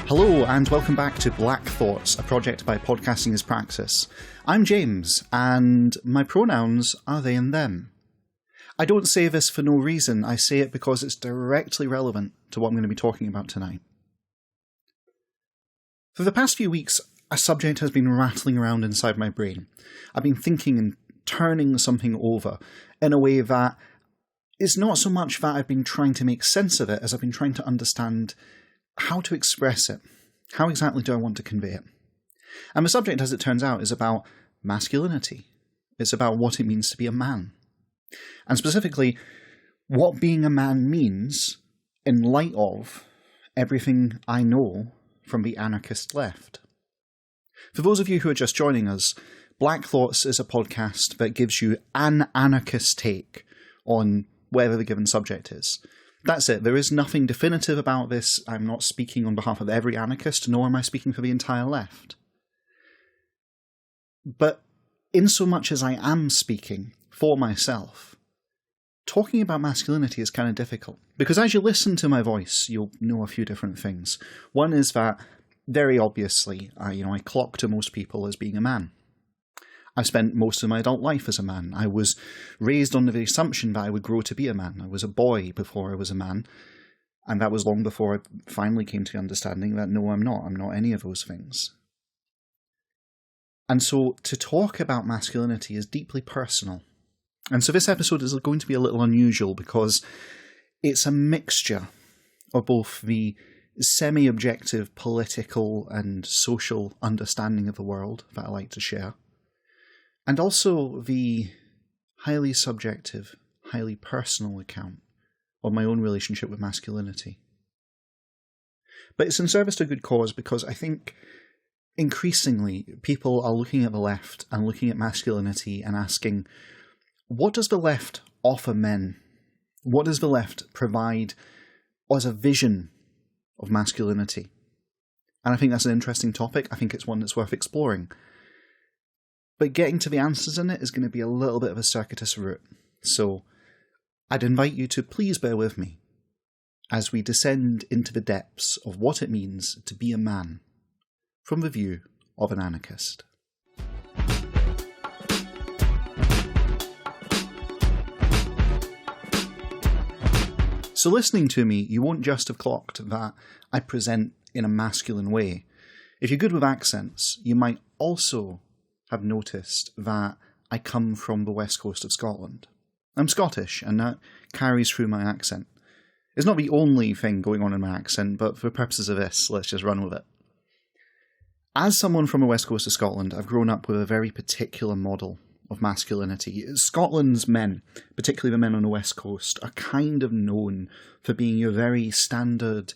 Hello and welcome back to Black Thoughts, a project by Podcasting as Praxis. I'm James, and my pronouns are they and them. I don't say this for no reason, I say it because it's directly relevant to what I'm going to be talking about tonight. For the past few weeks, a subject has been rattling around inside my brain. I've been thinking and turning something over in a way that is not so much that I've been trying to make sense of it as I've been trying to understand how to express it. How exactly do I want to convey it? And the subject, as it turns out, is about masculinity. It's about what it means to be a man. And specifically, what being a man means in light of everything I know from the anarchist left. For those of you who are just joining us, Black Thoughts is a podcast that gives you an anarchist take on whatever the given subject is. That's it. There is nothing definitive about this. I'm not speaking on behalf of every anarchist, nor am I speaking for the entire left. But in so much as I am speaking for myself, talking about masculinity is kind of difficult. Because as you listen to my voice, you'll know a few different things. One is that, very obviously, I clock to most people as being a man. I spent most of my adult life as a man. I was raised on the assumption that I would grow to be a man. I was a boy before I was a man, and that was long before I finally came to the understanding that no, I'm not. I'm not any of those things. And so to talk about masculinity is deeply personal. And so this episode is going to be a little unusual because it's a mixture of both the semi-objective political and social understanding of the world that I like to share, and also the highly subjective, highly personal account of my own relationship with masculinity. But it's in service to a good cause because I think increasingly people are looking at the left and looking at masculinity and asking, what does the left offer men? What does the left provide as a vision of masculinity? And I think that's an interesting topic. I think it's one that's worth exploring. But getting to the answers in it is going to be a little bit of a circuitous route. So I'd invite you to please bear with me as we descend into the depths of what it means to be a man from the view of an anarchist. So listening to me, you won't just have clocked that I present in a masculine way. If you're good with accents, you might also have noticed that I come from the west coast of Scotland. I'm Scottish, and that carries through my accent. It's not the only thing going on in my accent, but for purposes of this, let's just run with it. As someone from the west coast of Scotland, I've grown up with a very particular model of masculinity. Scotland's men, particularly the men on the west coast, are kind of known for being your very standard,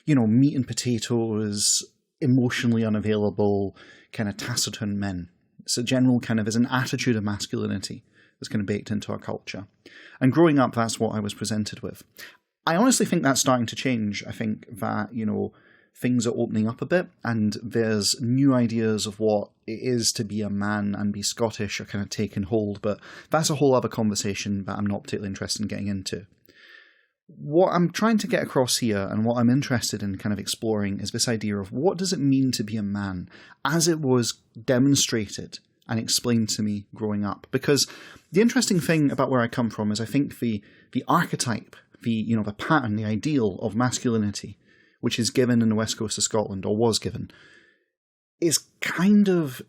meat and potatoes, emotionally unavailable, kind of taciturn men. It's a general there's an attitude of masculinity that's kind of baked into our culture. And growing up, that's what I was presented with. I honestly think that's starting to change. I think that, things are opening up a bit, and there's new ideas of what it is to be a man and be Scottish are kind of taking hold, but that's a whole other conversation that I'm not particularly interested in getting into. What I'm trying to get across here, and what I'm interested in kind of exploring, is this idea of what does it mean to be a man, as it was demonstrated and explained to me growing up. Because the interesting thing about where I come from is I think the archetype, the pattern, the ideal of masculinity, which is given in the west coast of Scotland, or was given, is kind of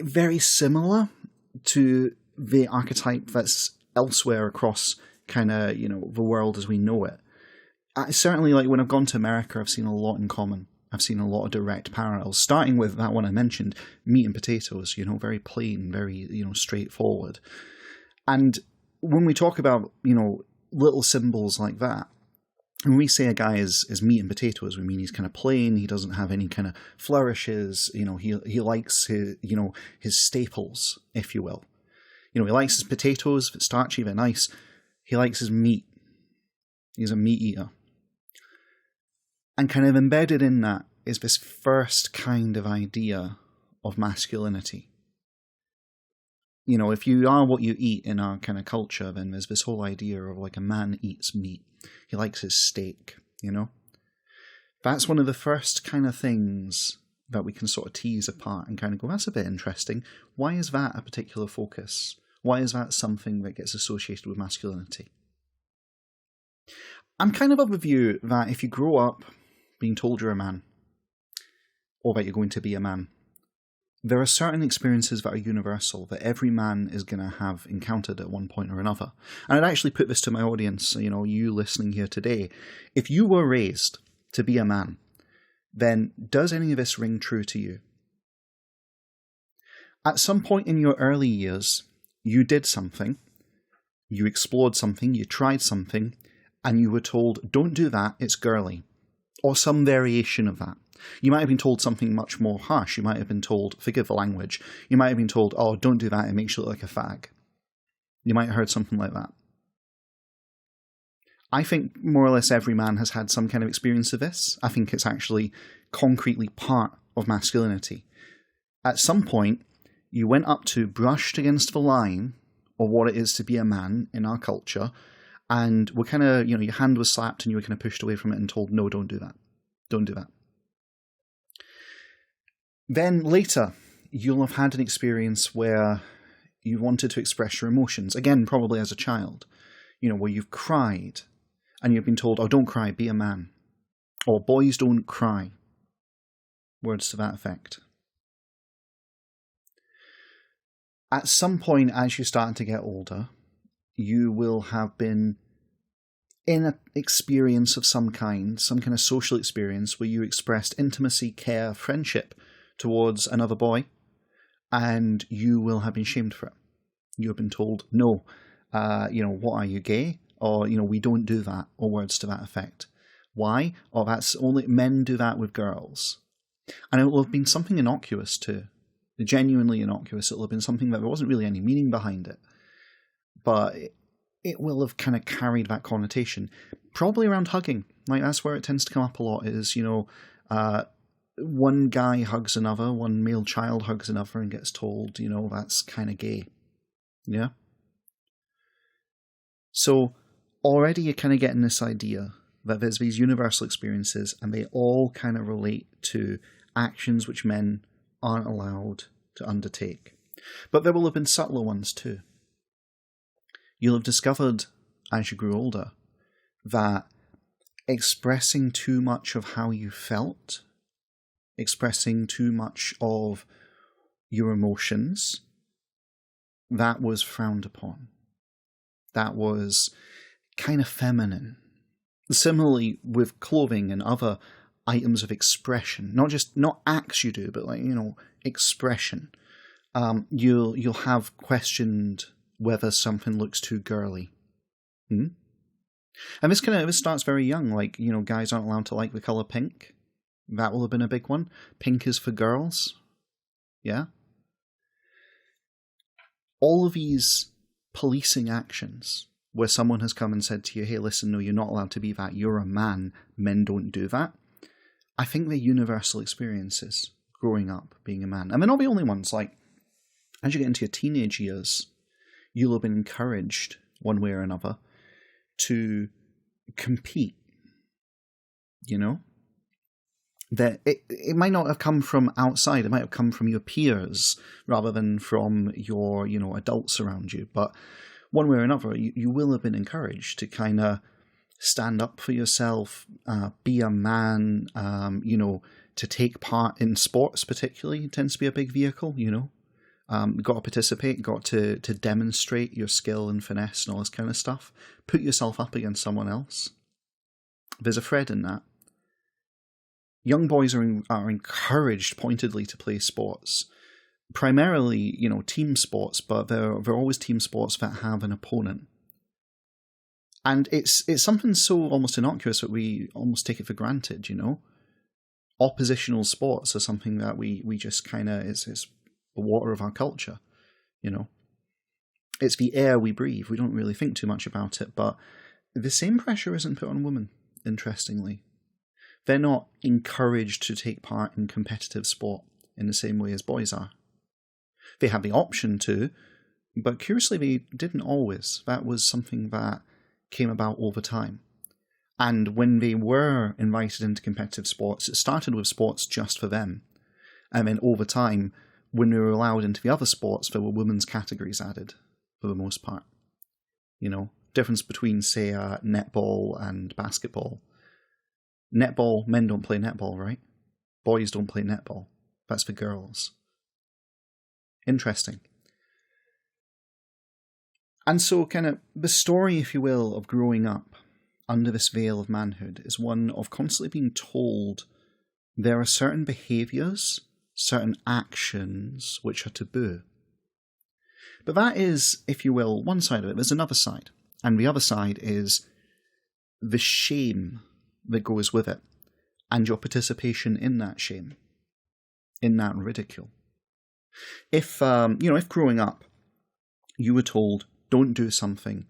very similar to the archetype that's elsewhere across the world as we know it. Certainly, when I've gone to America, I've seen a lot in common. I've seen a lot of direct parallels, starting with that one I mentioned, meat and potatoes, very plain, very, straightforward. And when we talk about, little symbols like that, when we say a guy is meat and potatoes, we mean he's kind of plain, he doesn't have any kind of flourishes, he likes his staples, if you will. He likes his potatoes, if it's starchy, they're nice. He likes his meat. He's a meat eater. And kind of embedded in that is this first kind of idea of masculinity. If you are what you eat in our kind of culture, then there's this whole idea of a man eats meat. He likes his steak, That's one of the first kind of things that we can sort of tease apart and kind of go, that's a bit interesting. Why is that a particular focus? Why is that something that gets associated with masculinity? I'm kind of the view that if you grow up being told you're a man, or that you're going to be a man, there are certain experiences that are universal, that every man is going to have encountered at one point or another. And I'd actually put this to my audience, you listening here today. If you were raised to be a man, then does any of this ring true to you? At some point in your early years, you did something, you explored something, you tried something, and you were told, don't do that, it's girly. Or some variation of that. You might have been told something much more harsh. You might have been told, forgive the language, you might have been told, oh, don't do that, it makes you look like a fag. You might have heard something like that. I think more or less every man has had some kind of experience of this. I think it's actually concretely part of masculinity. At some point, you went up to, brushed against the line of what it is to be a man in our culture, and were kind of, your hand was slapped and you were kind of pushed away from it and told, no, don't do that. Don't do that. Then later, you'll have had an experience where you wanted to express your emotions, again, probably as a child, where you've cried and you've been told, oh, don't cry, be a man. Or boys don't cry. Words to that effect. At some point, as you start to get older, you will have been in an experience of some kind of social experience where you expressed intimacy, care, friendship towards another boy, and you will have been shamed for it. You have been told, no, what are you, gay? Or, we don't do that, or words to that effect. Why? Oh, that's only, men do that with girls. And it will have been something innocuous too. Genuinely innocuous. It will have been something that there wasn't really any meaning behind it. But it will have kind of carried that connotation. Probably around hugging. Like, that's where it tends to come up a lot, is, one guy hugs another, one male child hugs another and gets told, that's kind of gay. Yeah? So already you're kind of getting this idea that there's these universal experiences and they all kind of relate to actions which men aren't allowed to undertake. But there will have been subtler ones too. You'll have discovered, as you grew older, that expressing too much of how you felt, expressing too much of your emotions, that was frowned upon. That was kind of feminine. Similarly with clothing and other items of expression, not acts you do, but expression. You'll have questioned whether something looks too girly. And this starts very young. Guys aren't allowed to like the color pink. That will have been a big one. Pink is for girls. Yeah. All of these policing actions where someone has come and said to you, hey, listen, no, you're not allowed to be that. You're a man. Men don't do that. I think they're universal experiences growing up, being a man. And they're not the only ones. As you get into your teenage years, you'll have been encouraged, one way or another, to compete. That it might not have come from outside. It might have come from your peers rather than from your, adults around you. But one way or another, you will have been encouraged to kind of stand up for yourself, be a man, to take part in sports particularly. It tends to be a big vehicle, got to participate, got to demonstrate your skill and finesse and all this kind of stuff. Put yourself up against someone else. There's a thread in that. Young boys are encouraged pointedly to play sports. Primarily, team sports, but they're always team sports that have an opponent. And it's something so almost innocuous that we almost take it for granted, Oppositional sports are something that we just kind of, it's the water of our culture, It's the air we breathe. We don't really think too much about it, but the same pressure isn't put on women, interestingly. They're not encouraged to take part in competitive sport in the same way as boys are. They have the option to, but curiously they didn't always. That was something that came about over time. And when they were invited into competitive sports, it started with sports just for them. And then over time, when they were allowed into the other sports, there were women's categories added, for the most part. You know, difference between, say, netball and basketball. Netball, men don't play netball, right? Boys don't play netball. That's for girls. Interesting. And so, kind of, the story, if you will, of growing up under this veil of manhood is one of constantly being told there are certain behaviours, certain actions which are taboo. But that is, if you will, one side of it. There's another side. And the other side is the shame that goes with it, and your participation in that shame, in that ridicule. If growing up you were told, don't do something,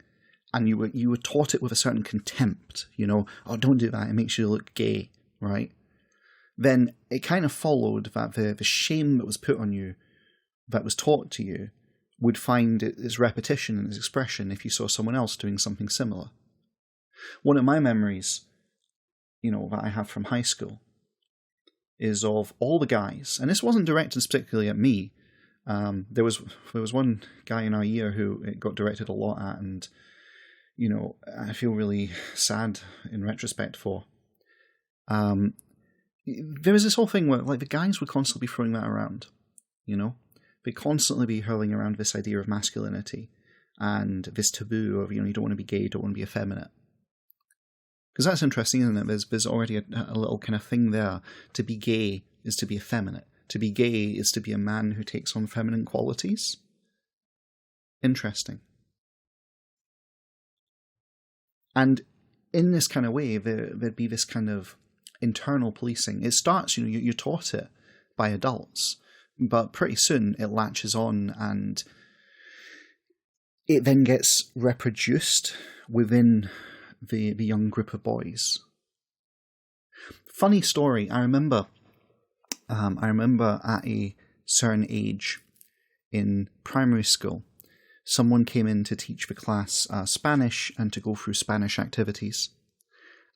and you were taught it with a certain contempt, oh, don't do that, it makes you look gay, right? Then it kind of followed that the shame that was put on you, that was taught to you, would find its repetition and its expression if you saw someone else doing something similar. One of my memories, that I have from high school is of all the guys, and this wasn't directed particularly at me. There was one guy in our year who it got directed a lot at, and I feel really sad in retrospect for. There was this whole thing where the guys would constantly be throwing that around, they'd constantly be hurling around this idea of masculinity and this taboo of you don't want to be gay, you don't want to be effeminate. Because that's interesting, isn't it? There's already a little kind of thing there. To be gay is to be effeminate. To be gay is to be a man who takes on feminine qualities. Interesting. And in this kind of way, there'd be this kind of internal policing. It starts, you're taught it by adults, but pretty soon it latches on and it then gets reproduced within the young group of boys. Funny story, I remember at a certain age in primary school, someone came in to teach the class Spanish and to go through Spanish activities.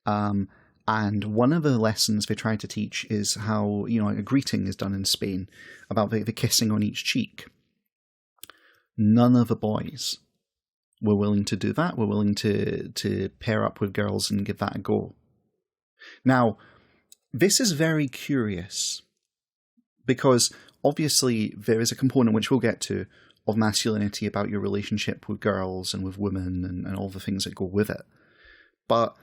And one of the lessons they tried to teach is how, a greeting is done in Spain, about the kissing on each cheek. None of the boys were willing to do that, were willing to pair up with girls and give that a go. Now, this is very curious, because obviously there is a component, which we'll get to, of masculinity about your relationship with girls and with women and all the things that go with it. But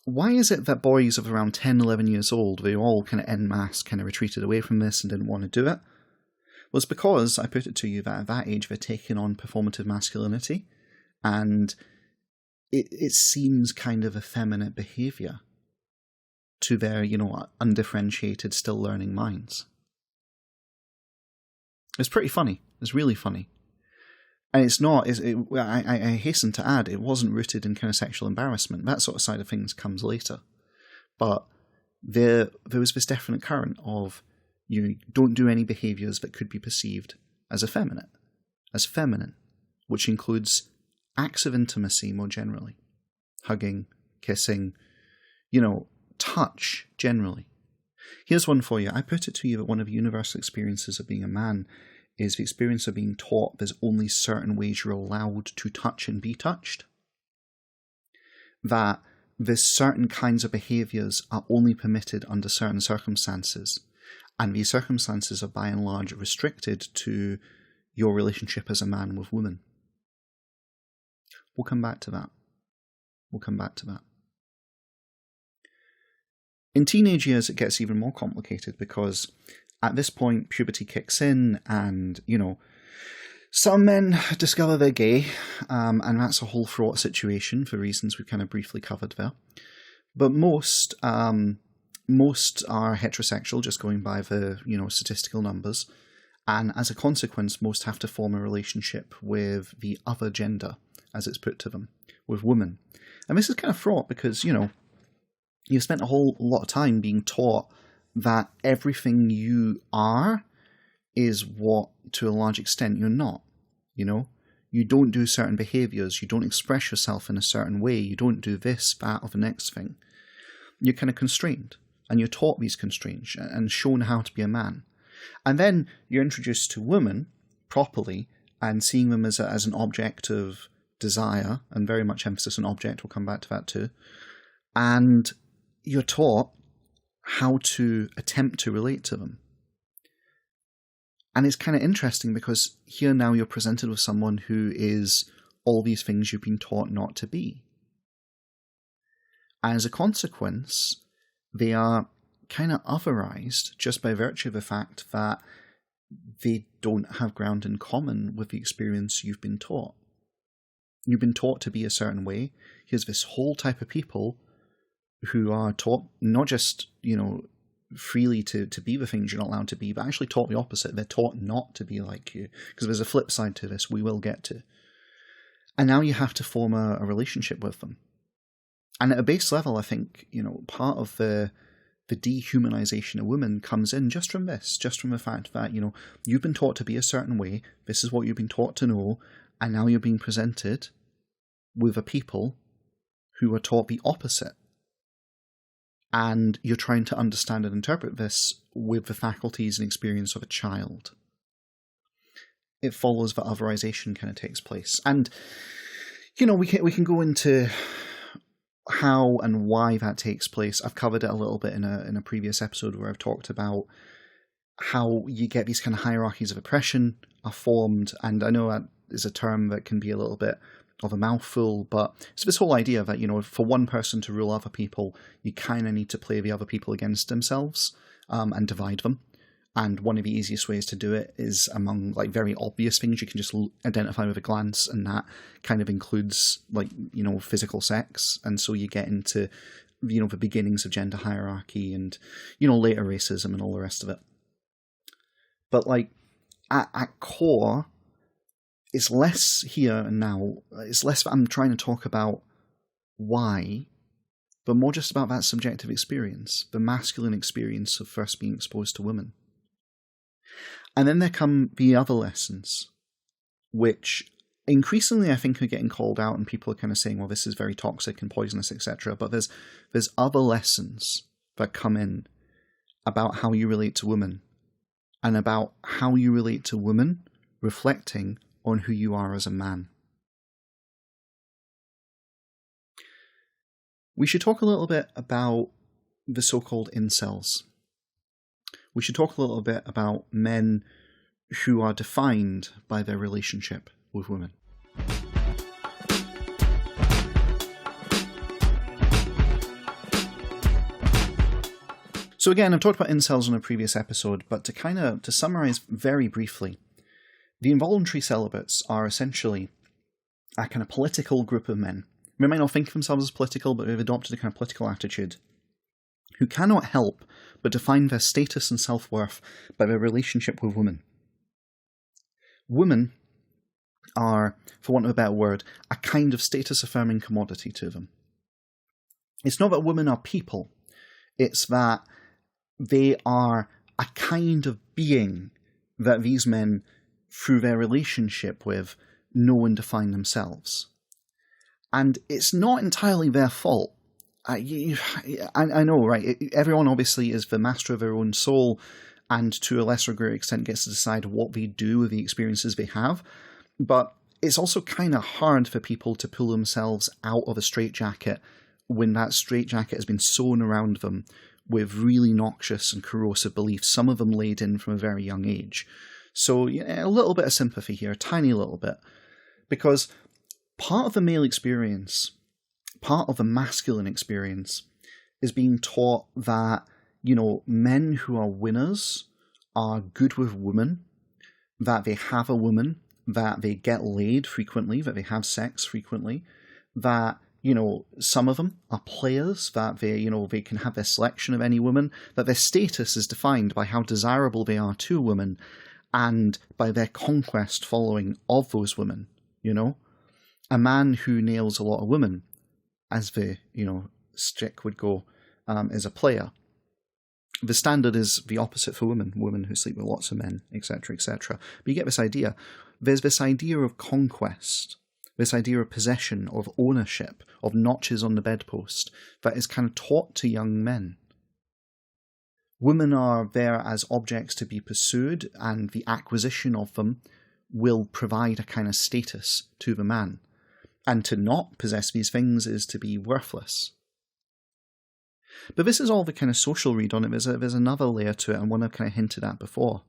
why is it that boys of around 10, 11 years old, they all kind of en masse kind of retreated away from this and didn't want to do it? Well, it's because, I put it to you, that at that age they're taking on performative masculinity, and it seems kind of effeminate behaviour to their, undifferentiated, still learning minds. It's pretty funny. It's really funny. And it's not, I hasten to add, it wasn't rooted in kind of sexual embarrassment. That sort of side of things comes later. But there was this definite current of, you don't do any behaviours that could be perceived as effeminate, as feminine, which includes acts of intimacy more generally. Hugging, kissing, touch generally. Here's one for you. I put it to you that one of the universal experiences of being a man is the experience of being taught there's only certain ways you're allowed to touch and be touched. That there's certain kinds of behaviours are only permitted under certain circumstances. And these circumstances are by and large restricted to your relationship as a man with women. We'll come back to that. In teenage years, it gets even more complicated because at this point, puberty kicks in and, some men discover they're gay, and that's a whole fraught situation for reasons we've kind of briefly covered there. But most are heterosexual, just going by the, statistical numbers. And as a consequence, most have to form a relationship with the other gender, as it's put to them, with women. And this is kind of fraught because, you've spent a whole lot of time being taught that everything you are is what, to a large extent, you're not. You don't do certain behaviours, you don't express yourself in a certain way, you don't do this, that, or the next thing. you're kind of constrained, and you're taught these constraints and shown how to be a man. And then you're introduced to women properly and seeing them as an object of desire, and very much emphasis on object, we'll come back to that too. And you're taught how to attempt to relate to them. And it's kind of interesting because here now you're presented with someone who is all these things you've been taught not to be. And as a consequence, they are kind of otherized just by virtue of the fact that they don't have ground in common with the experience you've been taught. You've been taught to be a certain way. Here's this whole type of people who are taught not just, freely to be the things you're not allowed to be, but actually taught the opposite. They're taught not to be like you, because there's a flip side to this we will get to. And now you have to form a relationship with them. And at a base level, I think, part of the dehumanization of women comes in just from this, just from the fact that, you've been taught to be a certain way, this is what you've been taught to know, and now you're being presented with a people who are taught the opposite. And you're trying to understand and interpret this with the faculties and experience of a child. It follows that otherization kind of takes place. And, we can go into how and why that takes place. I've covered it a little bit in a previous episode where I've talked about how you get these kind of hierarchies of oppression are formed. And I know that is a term that can be a little bit of a mouthful, but it's this whole idea that, for one person to rule other people, you kind of need to play the other people against themselves and divide them. And one of the easiest ways to do it is among very obvious things you can just identify with a glance, and that kind of includes physical sex. And so you get into the beginnings of gender hierarchy and later racism and all the rest of it. But at core, it's less here and now. It's less that I'm trying to talk about why, but more just about that subjective experience, the masculine experience of first being exposed to women. And then there come the other lessons, which increasingly I think are getting called out, and people are kind of saying, well, this is very toxic and poisonous, etc. But there's other lessons that come in about how you relate to women, and about how you relate to women reflecting on who you are as a man. We should talk a little bit about the so-called incels. We should talk a little bit about men who are defined by their relationship with women. So again, I've talked about incels in a previous episode, but to summarize very briefly, the involuntary celibates are essentially a kind of political group of men. They might not think of themselves as political, but they've adopted a kind of political attitude, who cannot help but define their status and self-worth by their relationship with women. Women are, for want of a better word, a kind of status-affirming commodity to them. It's not that women are people, it's that they are a kind of being that these men, through their relationship with, know and define themselves. And it's not entirely their fault. I know, right? Everyone obviously is the master of their own soul, and to a lesser or greater extent gets to decide what they do with the experiences they have. But it's also kind of hard for people to pull themselves out of a straitjacket when that straitjacket has been sewn around them with really noxious and corrosive beliefs, some of them laid in from a very young age. So a little bit of sympathy here, a tiny little bit. Because part of the male experience, part of the masculine experience, is being taught that, men who are winners are good with women, that they have a woman, that they get laid frequently, that they have sex frequently, that, some of them are players, that they can have their selection of any woman, that their status is defined by how desirable they are to women, and by their conquest following of those women, A man who nails a lot of women, as the, stick would go, is a player. The standard is the opposite for women who sleep with lots of men, etc., etc. But you get this idea. There's this idea of conquest, this idea of possession, of ownership, of notches on the bedpost, that is kind of taught to young men. Women are there as objects to be pursued, and the acquisition of them will provide a kind of status to the man. And to not possess these things is to be worthless. But this is all the kind of social read on it. There's another layer to it, and one I've kind of hinted at before.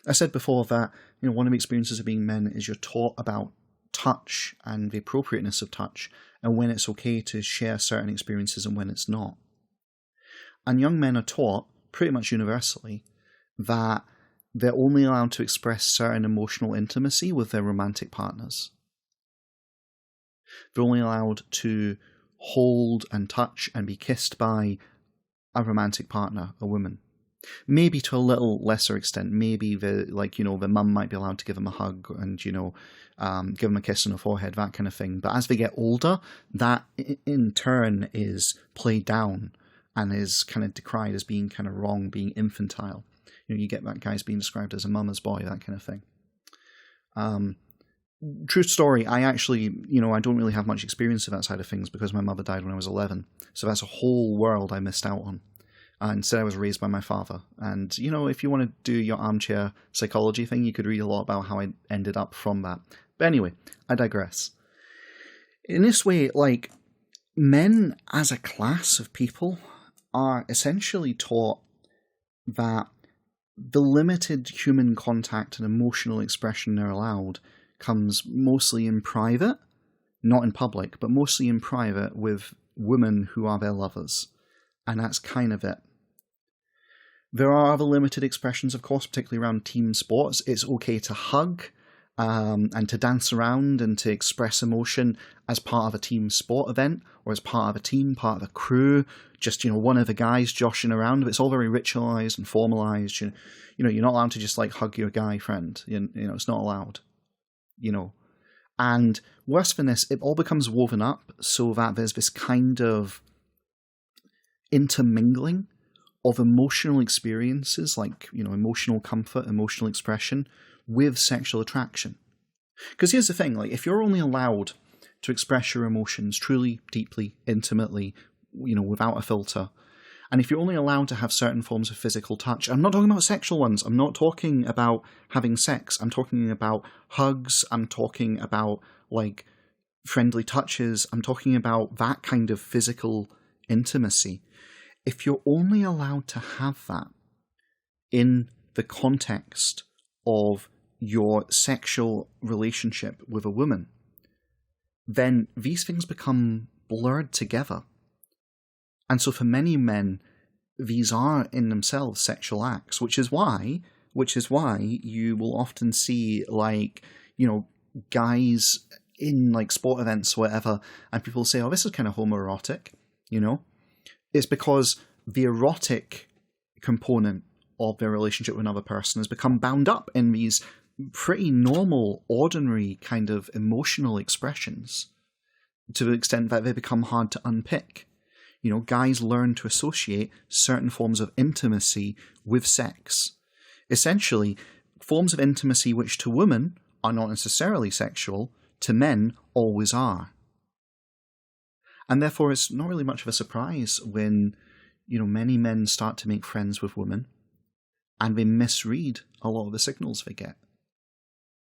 I said before that one of the experiences of being men is you're taught about touch and the appropriateness of touch, and when it's okay to share certain experiences and when it's not. And young men are taught, pretty much universally, that they're only allowed to express certain emotional intimacy with their romantic partners. They're only allowed to hold and touch and be kissed by a romantic partner, a woman. Maybe to a little lesser extent. Maybe the mum might be allowed to give them a hug and give them a kiss on the forehead, that kind of thing. But as they get older, that in turn is played down and is kind of decried as being kind of wrong, being infantile. You get that guy's being described as a mama's boy, that kind of thing. True story, I actually, I don't really have much experience of that side of things because my mother died when I was 11. So that's a whole world I missed out on. Instead, I was raised by my father. And, if you want to do your armchair psychology thing, you could read a lot about how I ended up from that. But anyway, I digress. In this way, men as a class of people are essentially taught that the limited human contact and emotional expression they're allowed comes mostly in private, not in public, but mostly in private with women who are their lovers. And that's kind of it. There are other limited expressions, of course, particularly around team sports. It's okay to hug and to dance around and to express emotion as part of a team sport event or as part of a team, part of a crew, just, one of the guys joshing around. It's all very ritualized and formalized. You're not allowed to just hug your guy friend. It's not allowed. And worse than this, it all becomes woven up so that there's this kind of intermingling of emotional experiences emotional comfort, emotional expression with sexual attraction. Because here's the thing, if you're only allowed to express your emotions truly, deeply, intimately, without a filter, and if you're only allowed to have certain forms of physical touch, I'm not talking about sexual ones, I'm not talking about having sex, I'm talking about hugs, I'm talking about friendly touches, I'm talking about that kind of physical intimacy. If you're only allowed to have that in the context of your sexual relationship with a woman, then these things become blurred together. And so for many men, these are in themselves sexual acts, which is why you will often see guys in sport events or whatever, and people say, oh, this is kind of homoerotic, It's because the erotic component of their relationship with another person has become bound up in these pretty normal, ordinary kind of emotional expressions to the extent that they become hard to unpick. Guys learn to associate certain forms of intimacy with sex. Essentially, forms of intimacy which to women are not necessarily sexual, to men always are. And therefore, it's not really much of a surprise when, many men start to make friends with women and they misread a lot of the signals they get.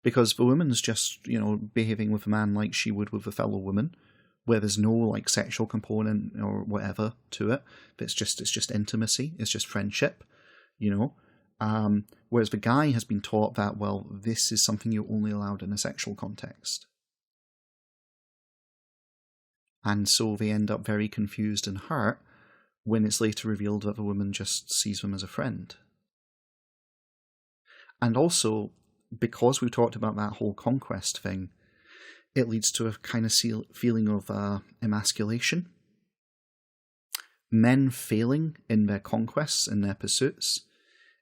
Because the woman's just, behaving with a man like she would with a fellow woman, where there's no sexual component or whatever to it. It's just intimacy. It's just friendship, Whereas the guy has been taught that, well, this is something you're only allowed in a sexual context. And so they end up very confused and hurt when it's later revealed that the woman just sees them as a friend. And also, because we've talked about that whole conquest thing, it leads to a kind of feeling of emasculation. Men failing in their conquests and their pursuits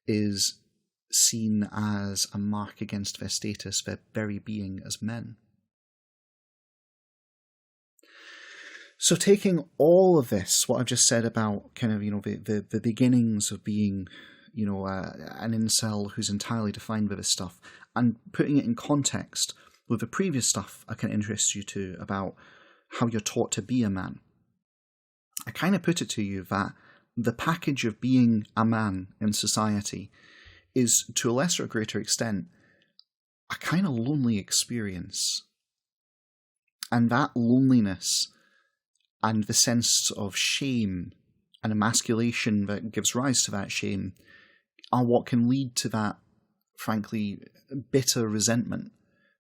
is seen as a mark against their status, their very being as men. So taking all of this, what I've just said about kind of, the beginnings of being, an incel who's entirely defined by this stuff, and putting it in context with the previous stuff I kind of introduced you to about how you're taught to be a man, I kind of put it to you that the package of being a man in society is, to a lesser or greater extent, a kind of lonely experience. And that loneliness and the sense of shame and emasculation that gives rise to that shame are what can lead to that, frankly, bitter resentment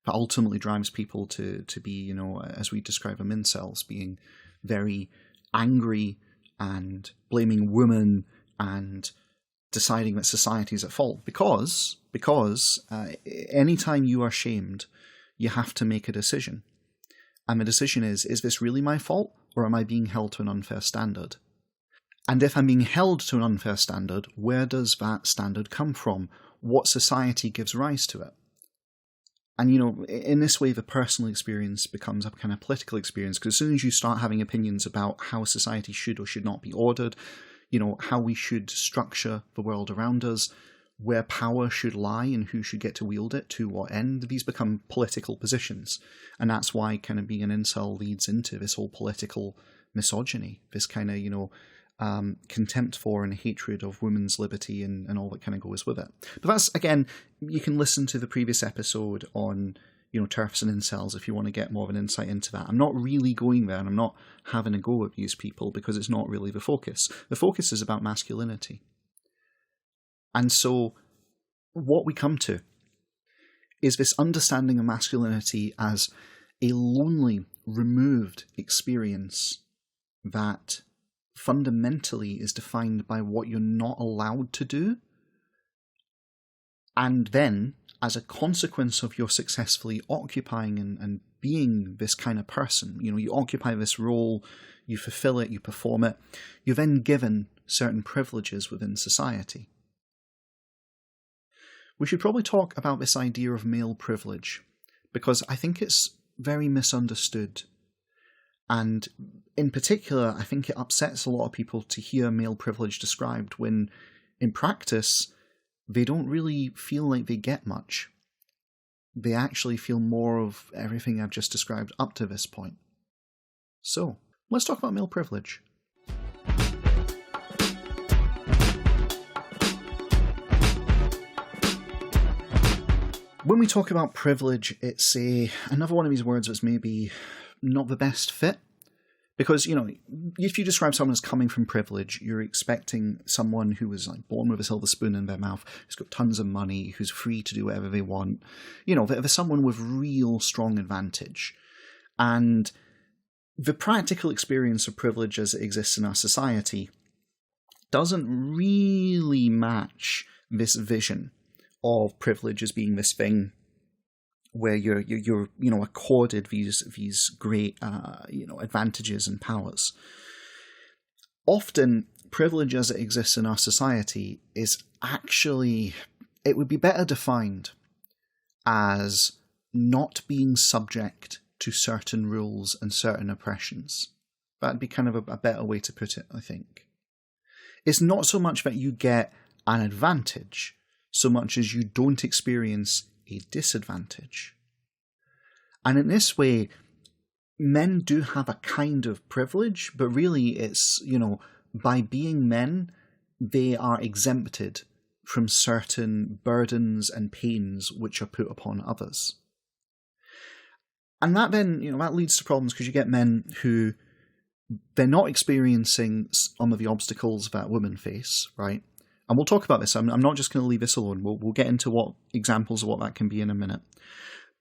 that ultimately drives people to be, as we describe them, incels, being very angry and blaming women and deciding that society is at fault. Because anytime you are shamed, you have to make a decision. And the decision is this really my fault, or am I being held to an unfair standard? And if I'm being held to an unfair standard, where does that standard come from? What society gives rise to it? And, in this way, the personal experience becomes a kind of political experience, because as soon as you start having opinions about how society should or should not be ordered, how we should structure the world around us, where power should lie and who should get to wield it, to what end, these become political positions. And that's why kind of being an incel leads into this whole political misogyny, this kind of, contempt for and hatred of women's liberty and all that kind of goes with it. But that's, again, you can listen to the previous episode on, TERFs and incels if you want to get more of an insight into that. I'm not really going there, and I'm not having a go at these people because it's not really the focus. The focus is about masculinity. And so what we come to is this understanding of masculinity as a lonely, removed experience that fundamentally is defined by what you're not allowed to do. And then, as a consequence of your successfully occupying and being this kind of person, you occupy this role, you fulfill it, you perform it, you're then given certain privileges within society. We should probably talk about this idea of male privilege, because I think it's very misunderstood. And in particular, I think it upsets a lot of people to hear male privilege described when, in practice, they don't really feel like they get much. They actually feel more of everything I've just described up to this point. So, let's talk about male privilege. When we talk about privilege, it's another one of these words that's maybe not the best fit. Because, if you describe someone as coming from privilege, you're expecting someone who was born with a silver spoon in their mouth, who's got tons of money, who's free to do whatever they want. They're someone with real strong advantage. And the practical experience of privilege as it exists in our society doesn't really match this vision of privilege as being this thing where you're accorded these great advantages and powers. Often, privilege as it exists in our society is actually, it would be better defined as not being subject to certain rules and certain oppressions. That'd be kind of a better way to put it, I think. It's not so much that you get an advantage, so much as you don't experience a disadvantage. And in this way, men do have a kind of privilege, but really it's, by being men, they are exempted from certain burdens and pains which are put upon others. And that then, that leads to problems, because you get men who, they're not experiencing some of the obstacles that women face, right? And we'll talk about this. I'm not just going to leave this alone. We'll get into what examples of what that can be in a minute.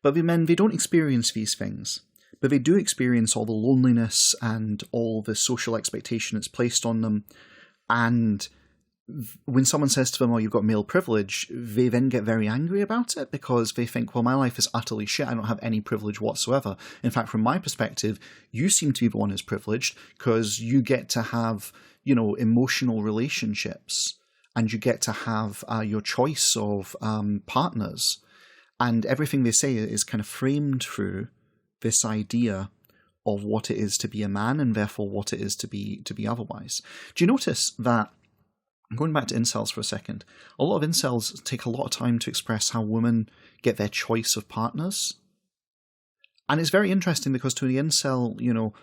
But the men, they don't experience these things. But they do experience all the loneliness and all the social expectation that's placed on them. And when someone says to them, oh, you've got male privilege, they then get very angry about it because they think, well, my life is utterly shit. I don't have any privilege whatsoever. In fact, from my perspective, you seem to be the one who's privileged because you get to have, emotional relationships. And you get to have your choice of partners. And everything they say is kind of framed through this idea of what it is to be a man and therefore what it is to be otherwise. Do you notice that, I'm going back to incels for a second, a lot of incels take a lot of time to express how women get their choice of partners. And it's very interesting because to the incel,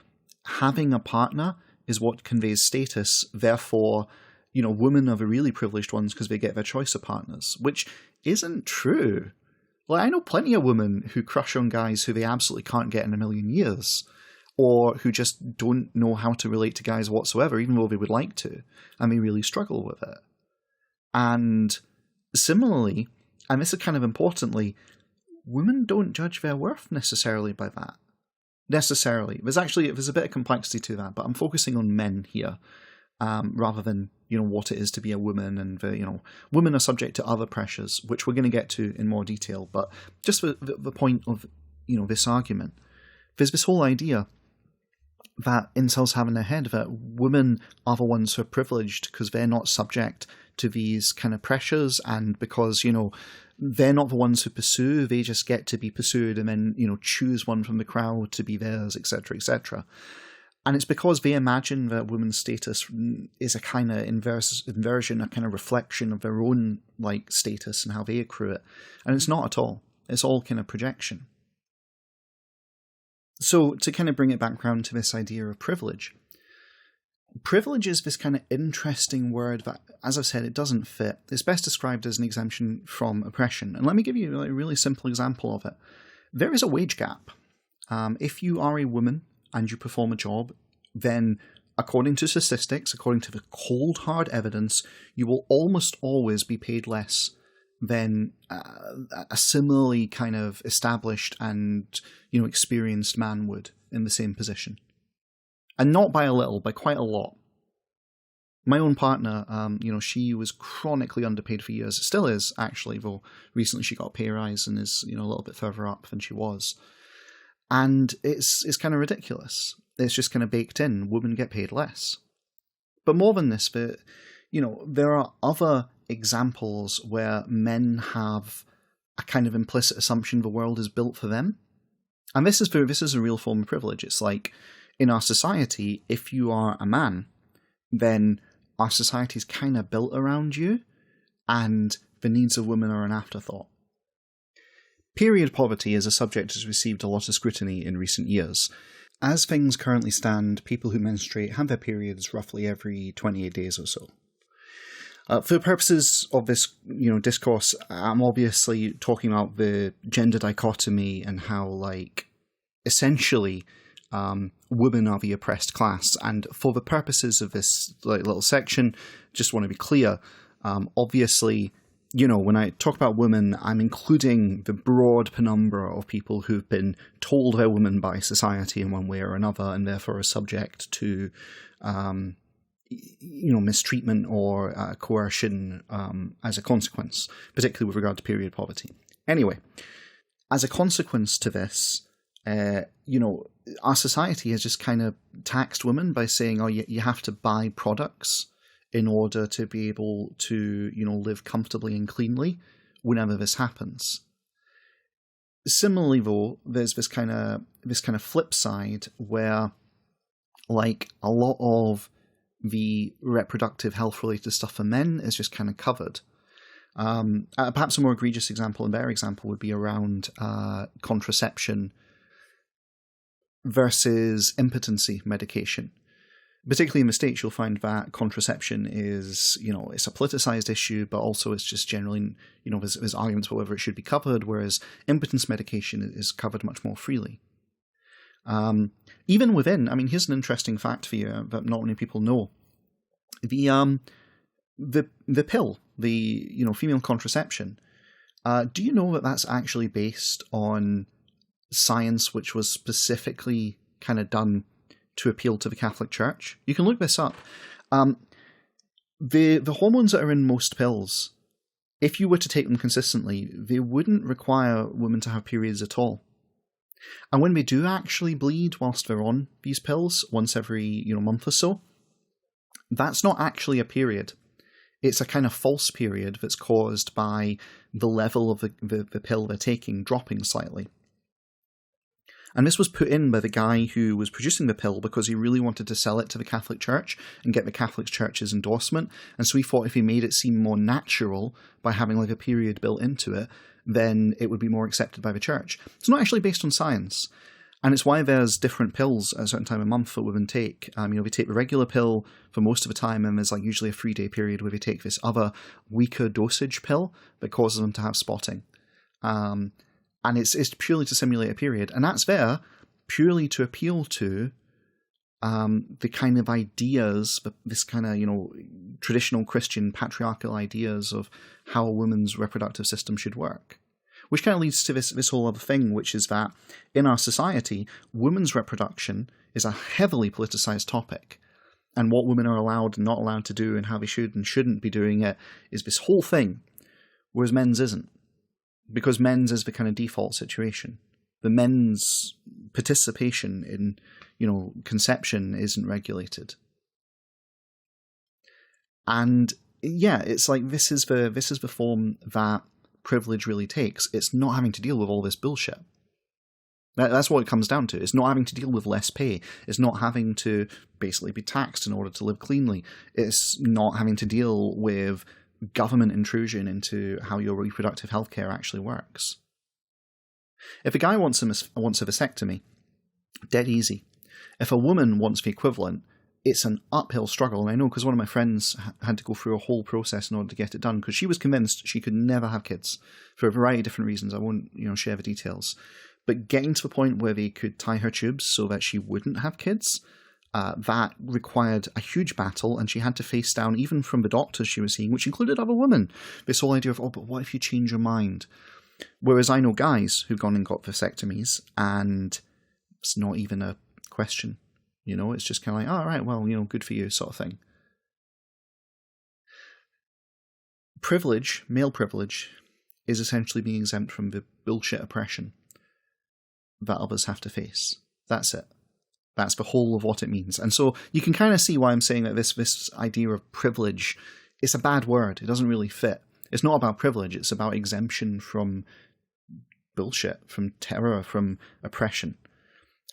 having a partner is what conveys status. Therefore, women are the really privileged ones because they get their choice of partners, which isn't true. Like, I know plenty of women who crush on guys who they absolutely can't get in a million years, or who just don't know how to relate to guys whatsoever, even though they would like to, and they really struggle with it. And similarly, and this is kind of importantly, women don't judge their worth necessarily by that. Necessarily. There's a bit of complexity to that, but I'm focusing on men here, rather than, what it is to be a woman, and, women are subject to other pressures, which we're going to get to in more detail. But just for the point of, this argument, there's this whole idea that incels have in their head that women are the ones who are privileged because they're not subject to these kind of pressures, and because, they're not the ones who pursue, they just get to be pursued and then, choose one from the crowd to be theirs, etc., etc. And it's because they imagine that women's status is a kind of inversion, a kind of reflection of their own, status and how they accrue it. And it's not at all. It's all kind of projection. So to kind of bring it back around to this idea of privilege, privilege is this kind of interesting word that, as I've said, it doesn't fit. It's best described as an exemption from oppression. And let me give you a really simple example of it. There is a wage gap. If you are a woman and you perform a job, then according to statistics, according to the cold hard evidence, you will almost always be paid less than a similarly kind of established and, experienced man would in the same position. And not by a little, by quite a lot. My own partner, she was chronically underpaid for years. It still is, actually, though recently she got a pay rise and is, a little bit further up than she was. And it's kind of ridiculous. It's just kind of baked in. Women get paid less. But more than this, there are other examples where men have a kind of implicit assumption the world is built for them. And this is a real form of privilege. It's like, in our society, if you are a man, then our society is kind of built around you, and the needs of women are an afterthought. Period poverty is a subject that has received a lot of scrutiny in recent years. As things currently stand, people who menstruate have their periods roughly every 28 days or so. For the purposes of this, discourse, I'm obviously talking about the gender dichotomy and how, essentially, women are the oppressed class. And for the purposes of this little section, just want to be clear, obviously, when I talk about women, I'm including the broad penumbra of people who've been told they're women by society in one way or another, and therefore are subject to, mistreatment or coercion as a consequence, particularly with regard to period poverty. Anyway, as a consequence to this, our society has just kind of taxed women by saying, you have to buy products in order to be able to, live comfortably and cleanly whenever this happens. Similarly, though, there's this kind of flip side where, a lot of the reproductive health related stuff for men is just kind of covered. Perhaps a more egregious example, and better example, would be around contraception versus impotency medication. Particularly in the States, you'll find that contraception is, it's a politicized issue, but also it's just generally, there's arguments for whether it should be covered, whereas impotence medication is covered much more freely. Even within, here's an interesting fact for you that not many people know. The pill, the, female contraception, do you know that that's actually based on science which was specifically kind of done to appeal to the Catholic Church? You can look this up. The hormones that are in most pills, if you were to take them consistently, they wouldn't require women to have periods at all. And when they do actually bleed whilst they're on these pills, once every month or so, that's not actually a period. It's a kind of false period that's caused by the level of the pill they're taking dropping slightly. And this was put in by the guy who was producing the pill because he really wanted to sell it to the Catholic Church and get the Catholic Church's endorsement. And so he thought if he made it seem more natural by having a period built into it, then it would be more accepted by the church. It's not actually based on science. And it's why there's different pills at a certain time of month that women take. They take the regular pill for most of the time, and there's like usually a 3-day period where they take this other weaker dosage pill that causes them to have spotting. And it's purely to simulate a period. And that's there purely to appeal to the kind of ideas, this kind of, traditional Christian patriarchal ideas of how a woman's reproductive system should work. Which kind of leads to this whole other thing, which is that in our society, women's reproduction is a heavily politicized topic. And what women are allowed and not allowed to do and how they should and shouldn't be doing it is this whole thing, whereas men's isn't. Because men's is the kind of default situation. The men's participation in, conception isn't regulated. And yeah, it's like this is the form that privilege really takes. It's not having to deal with all this bullshit. That's what it comes down to. It's not having to deal with less pay. It's not having to basically be taxed in order to live cleanly. It's not having to deal with government intrusion into how your reproductive healthcare actually works. If a guy wants a vasectomy, dead easy. If a woman wants the equivalent, it's an uphill struggle. And I know because one of my friends had to go through a whole process in order to get it done, because she was convinced she could never have kids for a variety of different reasons. I won't, share the details. But getting to the point where they could tie her tubes so that she wouldn't have kids, that required a huge battle, and she had to face down, even from the doctors she was seeing, which included other women, this whole idea of, but what if you change your mind? Whereas I know guys who've gone and got vasectomies, and it's not even a question. It's just kind of like, all right, well, good for you, sort of thing. Privilege, male privilege, is essentially being exempt from the bullshit oppression that others have to face. That's it. That's the whole of what it means. And so you can kind of see why I'm saying that this idea of privilege is a bad word. It doesn't really fit. It's not about privilege. It's about exemption from bullshit, from terror, from oppression.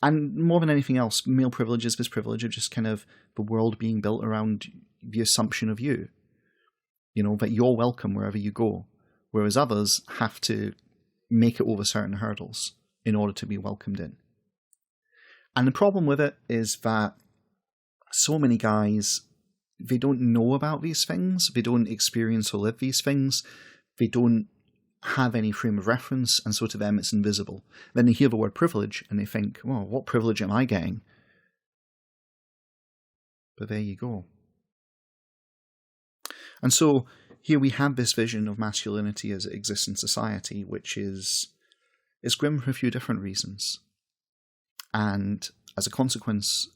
And more than anything else, male privilege is this privilege of just kind of the world being built around the assumption of you. That you're welcome wherever you go. Whereas others have to make it over certain hurdles in order to be welcomed in. And the problem with it is that so many guys, they don't know about these things. They don't experience or live these things. They don't have any frame of reference, and so to them it's invisible. Then they hear the word privilege and they think, well, what privilege am I getting? But there you go. And so here we have this vision of masculinity as it exists in society, which is grim for a few different reasons. And as a consequence,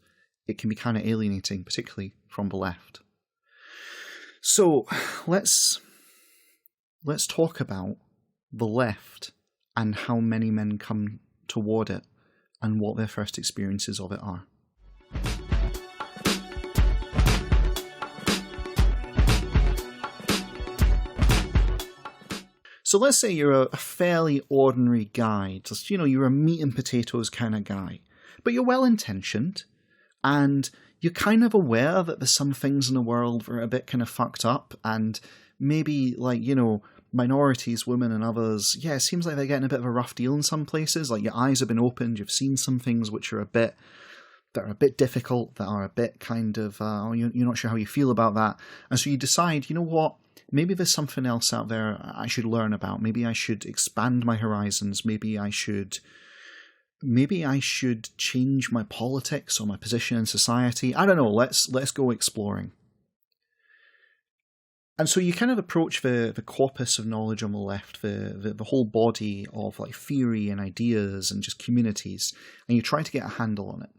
it can be kind of alienating, particularly from the left. So let's talk about the left and how many men come toward it and what their first experiences of it are. So let's say you're a fairly ordinary guy, just, you're a meat and potatoes kind of guy, but you're well-intentioned, and you're kind of aware that there's some things in the world that are a bit kind of fucked up, and maybe, minorities, women and others, it seems like they're getting a bit of a rough deal in some places. Like, your eyes have been opened, you've seen some things which are a bit difficult, that are a bit kind of, you're not sure how you feel about that. And so you decide, you know what, maybe there's something else out there I should learn about. Maybe I should expand my horizons. Maybe I should change my politics or my position in society. I don't know, let's go exploring. And so you kind of approach the corpus of knowledge on the left, the whole body of theory and ideas and just communities, and you try to get a handle on it.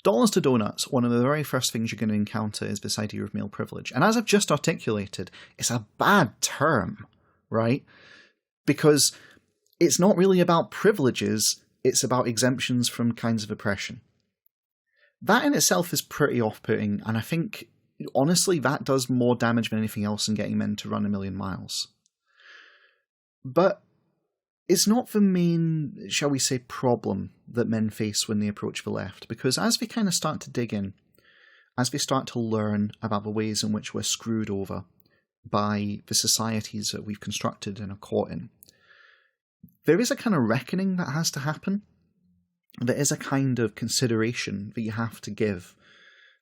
Dollars to donuts, one of the very first things you're going to encounter is this idea of male privilege. And as I've just articulated, it's a bad term, right? Because it's not really about privileges, it's about exemptions from kinds of oppression. That in itself is pretty off-putting, and I think honestly, that does more damage than anything else in getting men to run 1,000,000 miles. But it's not the main, shall we say, problem that men face when they approach the left, because as they kind of start to dig in, as they start to learn about the ways in which we're screwed over by the societies that we've constructed and are caught in, there is a kind of reckoning that has to happen. there is a kind of consideration that you have to give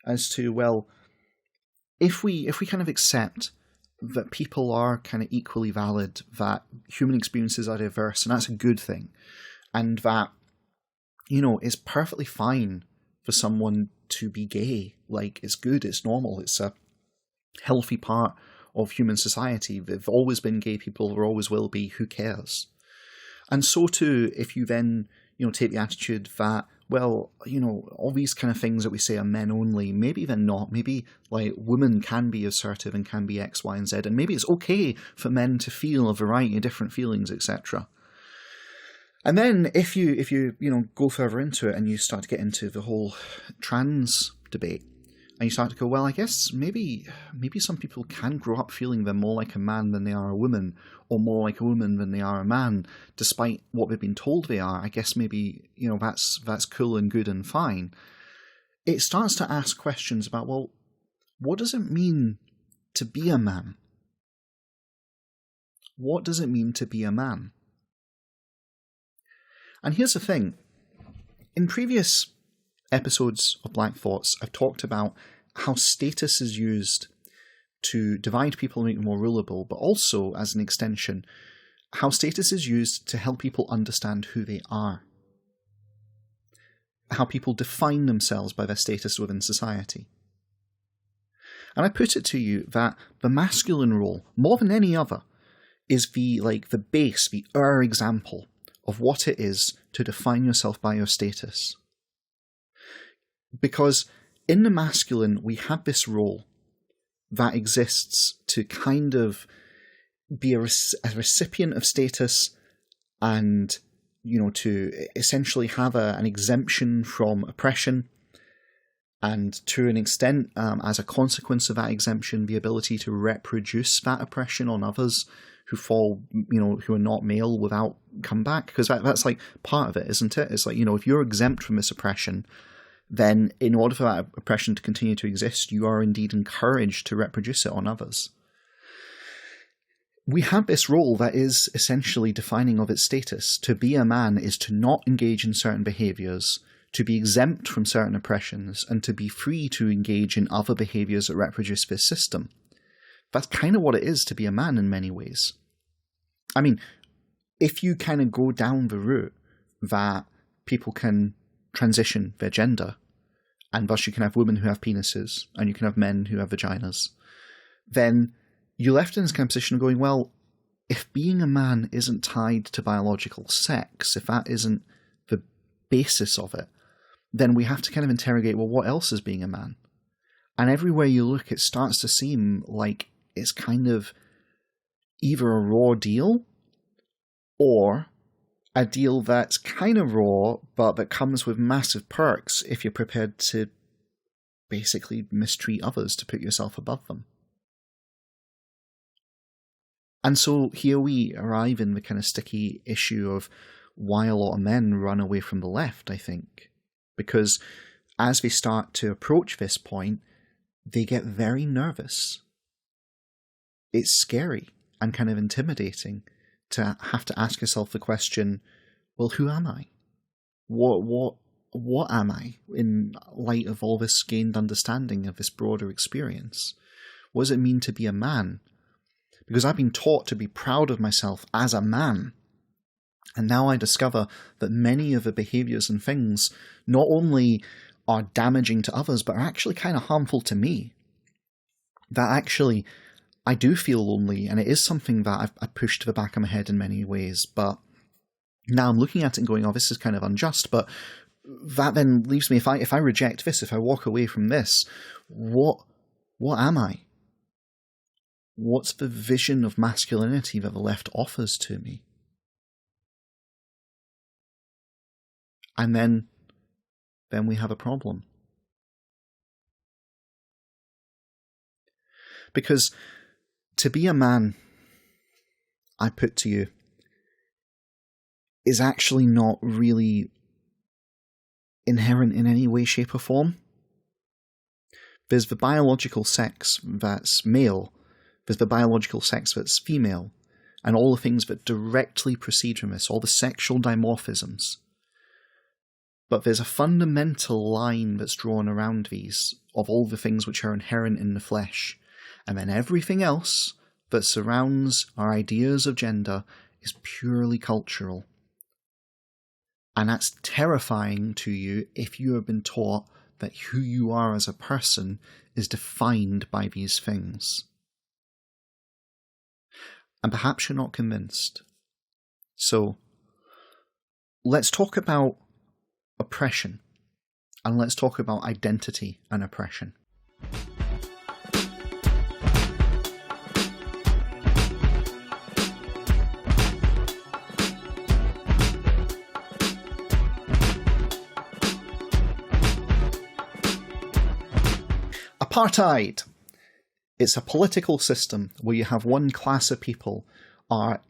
as to, well, if we kind of accept that people are kind of equally valid, that human experiences are diverse, and that's a good thing, and that, it's perfectly fine for someone to be gay. Like, it's good, it's normal, it's a healthy part of human society. There've always been gay people, there always will be, who cares? And so too, if you then, take the attitude that, well, all these kind of things that we say are men only, maybe they're not. Maybe, like, women can be assertive and can be X, Y, and Z, and maybe it's okay for men to feel a variety of different feelings, etc. And then if you go further into it and you start to get into the whole trans debate, and you start to go, well, I guess maybe some people can grow up feeling they're more like a man than they are a woman, or more like a woman than they are a man, despite what they've been told they are. I guess maybe, that's cool and good and fine. It starts to ask questions about, well, what does it mean to be a man? What does it mean to be a man? And here's the thing. In previous episodes of Black Thoughts, I've talked about how status is used to divide people and make them more rulable, but also, as an extension, how status is used to help people understand who they are. How people define themselves by their status within society. And I put it to you that the masculine role, more than any other, is the base, the example of what it is to define yourself by your status. Because in the masculine, we have this role that exists to kind of be a recipient of status and, to essentially have an exemption from oppression, and to an extent, as a consequence of that exemption, the ability to reproduce that oppression on others who fall, who are not male without comeback. Because that's like part of it, isn't it? It's like, if you're exempt from this oppression, then in order for that oppression to continue to exist, you are indeed encouraged to reproduce it on others. We have this role that is essentially defining of its status. To be a man is to not engage in certain behaviours, to be exempt from certain oppressions, and to be free to engage in other behaviours that reproduce this system. That's kind of what it is to be a man in many ways. I mean, if you kind of go down the route that people can transition their gender, and thus you can have women who have penises, and you can have men who have vaginas, then you're left in this kind of position of going, well, if being a man isn't tied to biological sex, if that isn't the basis of it, then we have to kind of interrogate, well, what else is being a man? And everywhere you look, it starts to seem like it's kind of either a raw deal, or a deal that's kind of raw, but that comes with massive perks if you're prepared to basically mistreat others to put yourself above them. And so here we arrive in the kind of sticky issue of why a lot of men run away from the left, I think. Because as they start to approach this point, they get very nervous. It's scary and kind of intimidating to have to ask yourself the question, well, who am I? What am I in light of all this gained understanding of this broader experience? What does it mean to be a man? Because I've been taught to be proud of myself as a man. And now I discover that many of the behaviours and things not only are damaging to others, but are actually kind of harmful to me. That actually, I do feel lonely, and it is something that I've pushed to the back of my head in many ways. But now I'm looking at it and going, oh, this is kind of unjust. But that then leaves me, if I reject this, if I walk away from this, what am I? What's the vision of masculinity that the left offers to me? And then we have a problem. Because to be a man, I put to you, is actually not really inherent in any way, shape or form. There's the biological sex that's male, there's the biological sex that's female, and all the things that directly proceed from this, all the sexual dimorphisms. But there's a fundamental line that's drawn around these of all the things which are inherent in the flesh. And then everything else that surrounds our ideas of gender is purely cultural. And that's terrifying to you if you have been taught that who you are as a person is defined by these things. And perhaps you're not convinced. So, let's talk about oppression, and let's talk about identity and oppression. Apartheid. It's a political system where you have one class of people are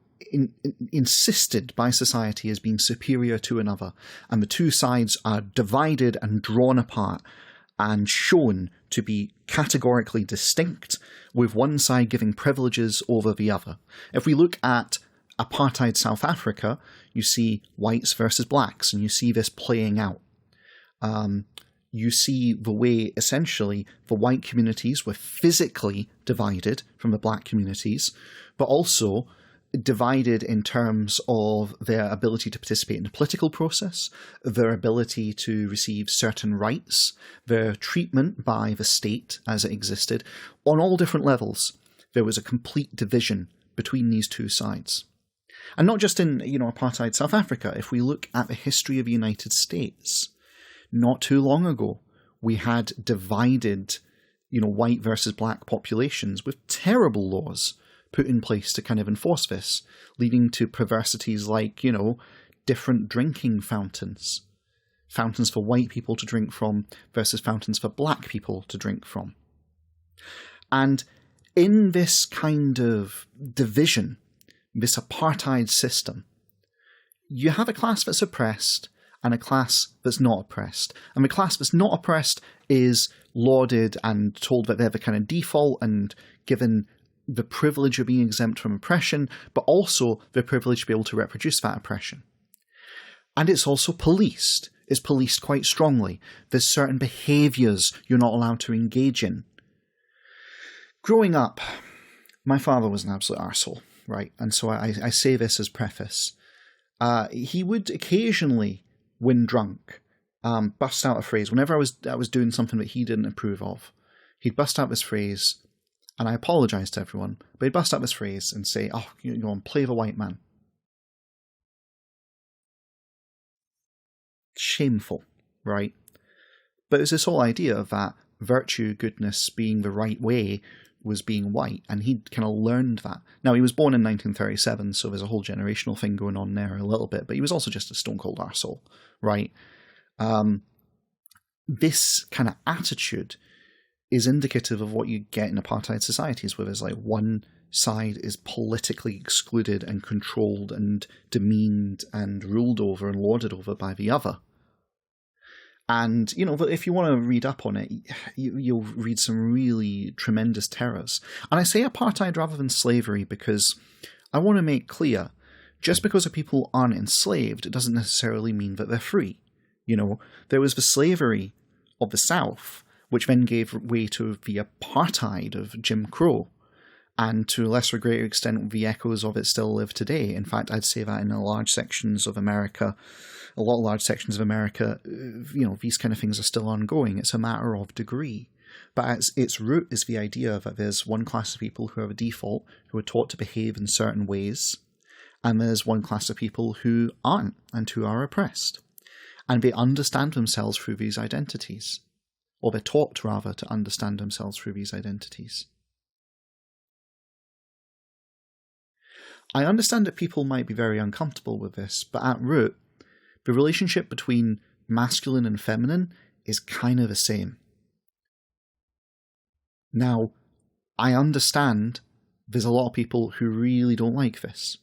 insisted by society as being superior to another, and the two sides are divided and drawn apart and shown to be categorically distinct, with one side giving privileges over the other. If we look at apartheid South Africa, you see whites versus blacks, and you see this playing out. You see the way, essentially, the white communities were physically divided from the black communities, but also divided in terms of their ability to participate in the political process, their ability to receive certain rights, their treatment by the state as it existed. On all different levels, there was a complete division between these two sides. And not just in, apartheid South Africa. If we look at the history of the United States, not too long ago, we had divided, white versus black populations with terrible laws put in place to kind of enforce this, leading to perversities like, different drinking fountains. Fountains for white people to drink from versus fountains for black people to drink from. And in this kind of division, this apartheid system, you have a class that's oppressed and a class that's not oppressed. And the class that's not oppressed is lauded and told that they're the kind of default and given the privilege of being exempt from oppression, but also the privilege to be able to reproduce that oppression. And it's also policed. It's policed quite strongly. There's certain behaviours you're not allowed to engage in. Growing up, my father was an absolute arsehole, right? And so I say this as preface. He would occasionally, when drunk, bust out a phrase. Whenever I was doing something that he didn't approve of, he'd bust out this phrase, and I apologise to everyone, but he'd bust out this phrase and say, play the white man. Shameful, right? But it's this whole idea of that virtue, goodness, being the right way was being white, and he'd kind of learned that. Now, he was born in 1937, so there's a whole generational thing going on there a little bit, but he was also just a stone-cold arsehole, right? This kind of attitude is indicative of what you get in apartheid societies, where there's like one side is politically excluded and controlled and demeaned and ruled over and lorded over by the other. And, if you want to read up on it, you'll read some really tremendous terrors. And I say apartheid rather than slavery because I want to make clear, just because people aren't enslaved, it doesn't necessarily mean that they're free. There was the slavery of the South, which then gave way to the apartheid of Jim Crow, and to a lesser greater extent the echoes of it still live today. In fact, I'd say that in a lot of large sections of America, these kind of things are still ongoing. It's a matter of degree. But at its root is the idea that there's one class of people who have a default, who are taught to behave in certain ways, and there's one class of people who aren't, and who are oppressed. And they understand themselves through these identities. Or they're taught, rather, to understand themselves through these identities. I understand that people might be very uncomfortable with this, but at root, the relationship between masculine and feminine is kind of the same. Now, I understand there's a lot of people who really don't like this.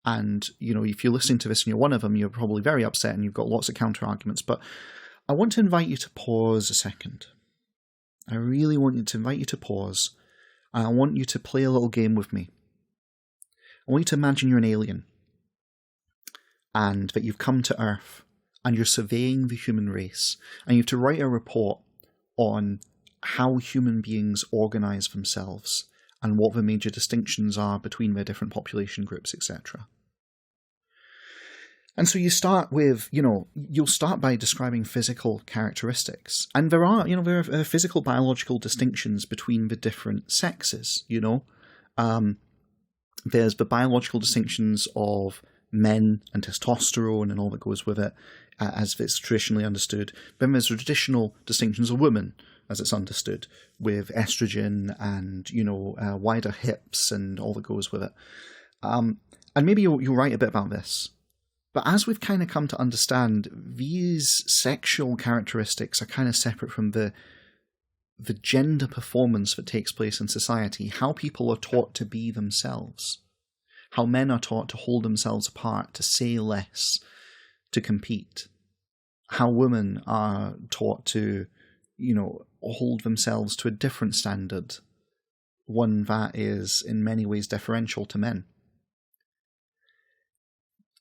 And, if you're listening to this and you're one of them, you're probably very upset and you've got lots of counter-arguments. But I want to invite you to pause a second. I really want to invite you to pause. And I want you to play a little game with me. I want you to imagine you're an alien. And that you've come to Earth. and you're surveying the human race, and you have to write a report on how human beings organise themselves and what the major distinctions are between their different population groups, etc. And so you start with, you'll start by describing physical characteristics. And there are physical biological distinctions between the different sexes, There's the biological distinctions of men and testosterone and all that goes with it, as it's traditionally understood. Then there's the traditional distinctions of women, as it's understood, with estrogen and, wider hips and all that goes with it. And maybe you'll write a bit about this. But as we've kind of come to understand, these sexual characteristics are kind of separate from the gender performance that takes place in society, how people are taught to be themselves, how men are taught to hold themselves apart, to say less, to compete, how women are taught to, hold themselves to a different standard, one that is in many ways deferential to men.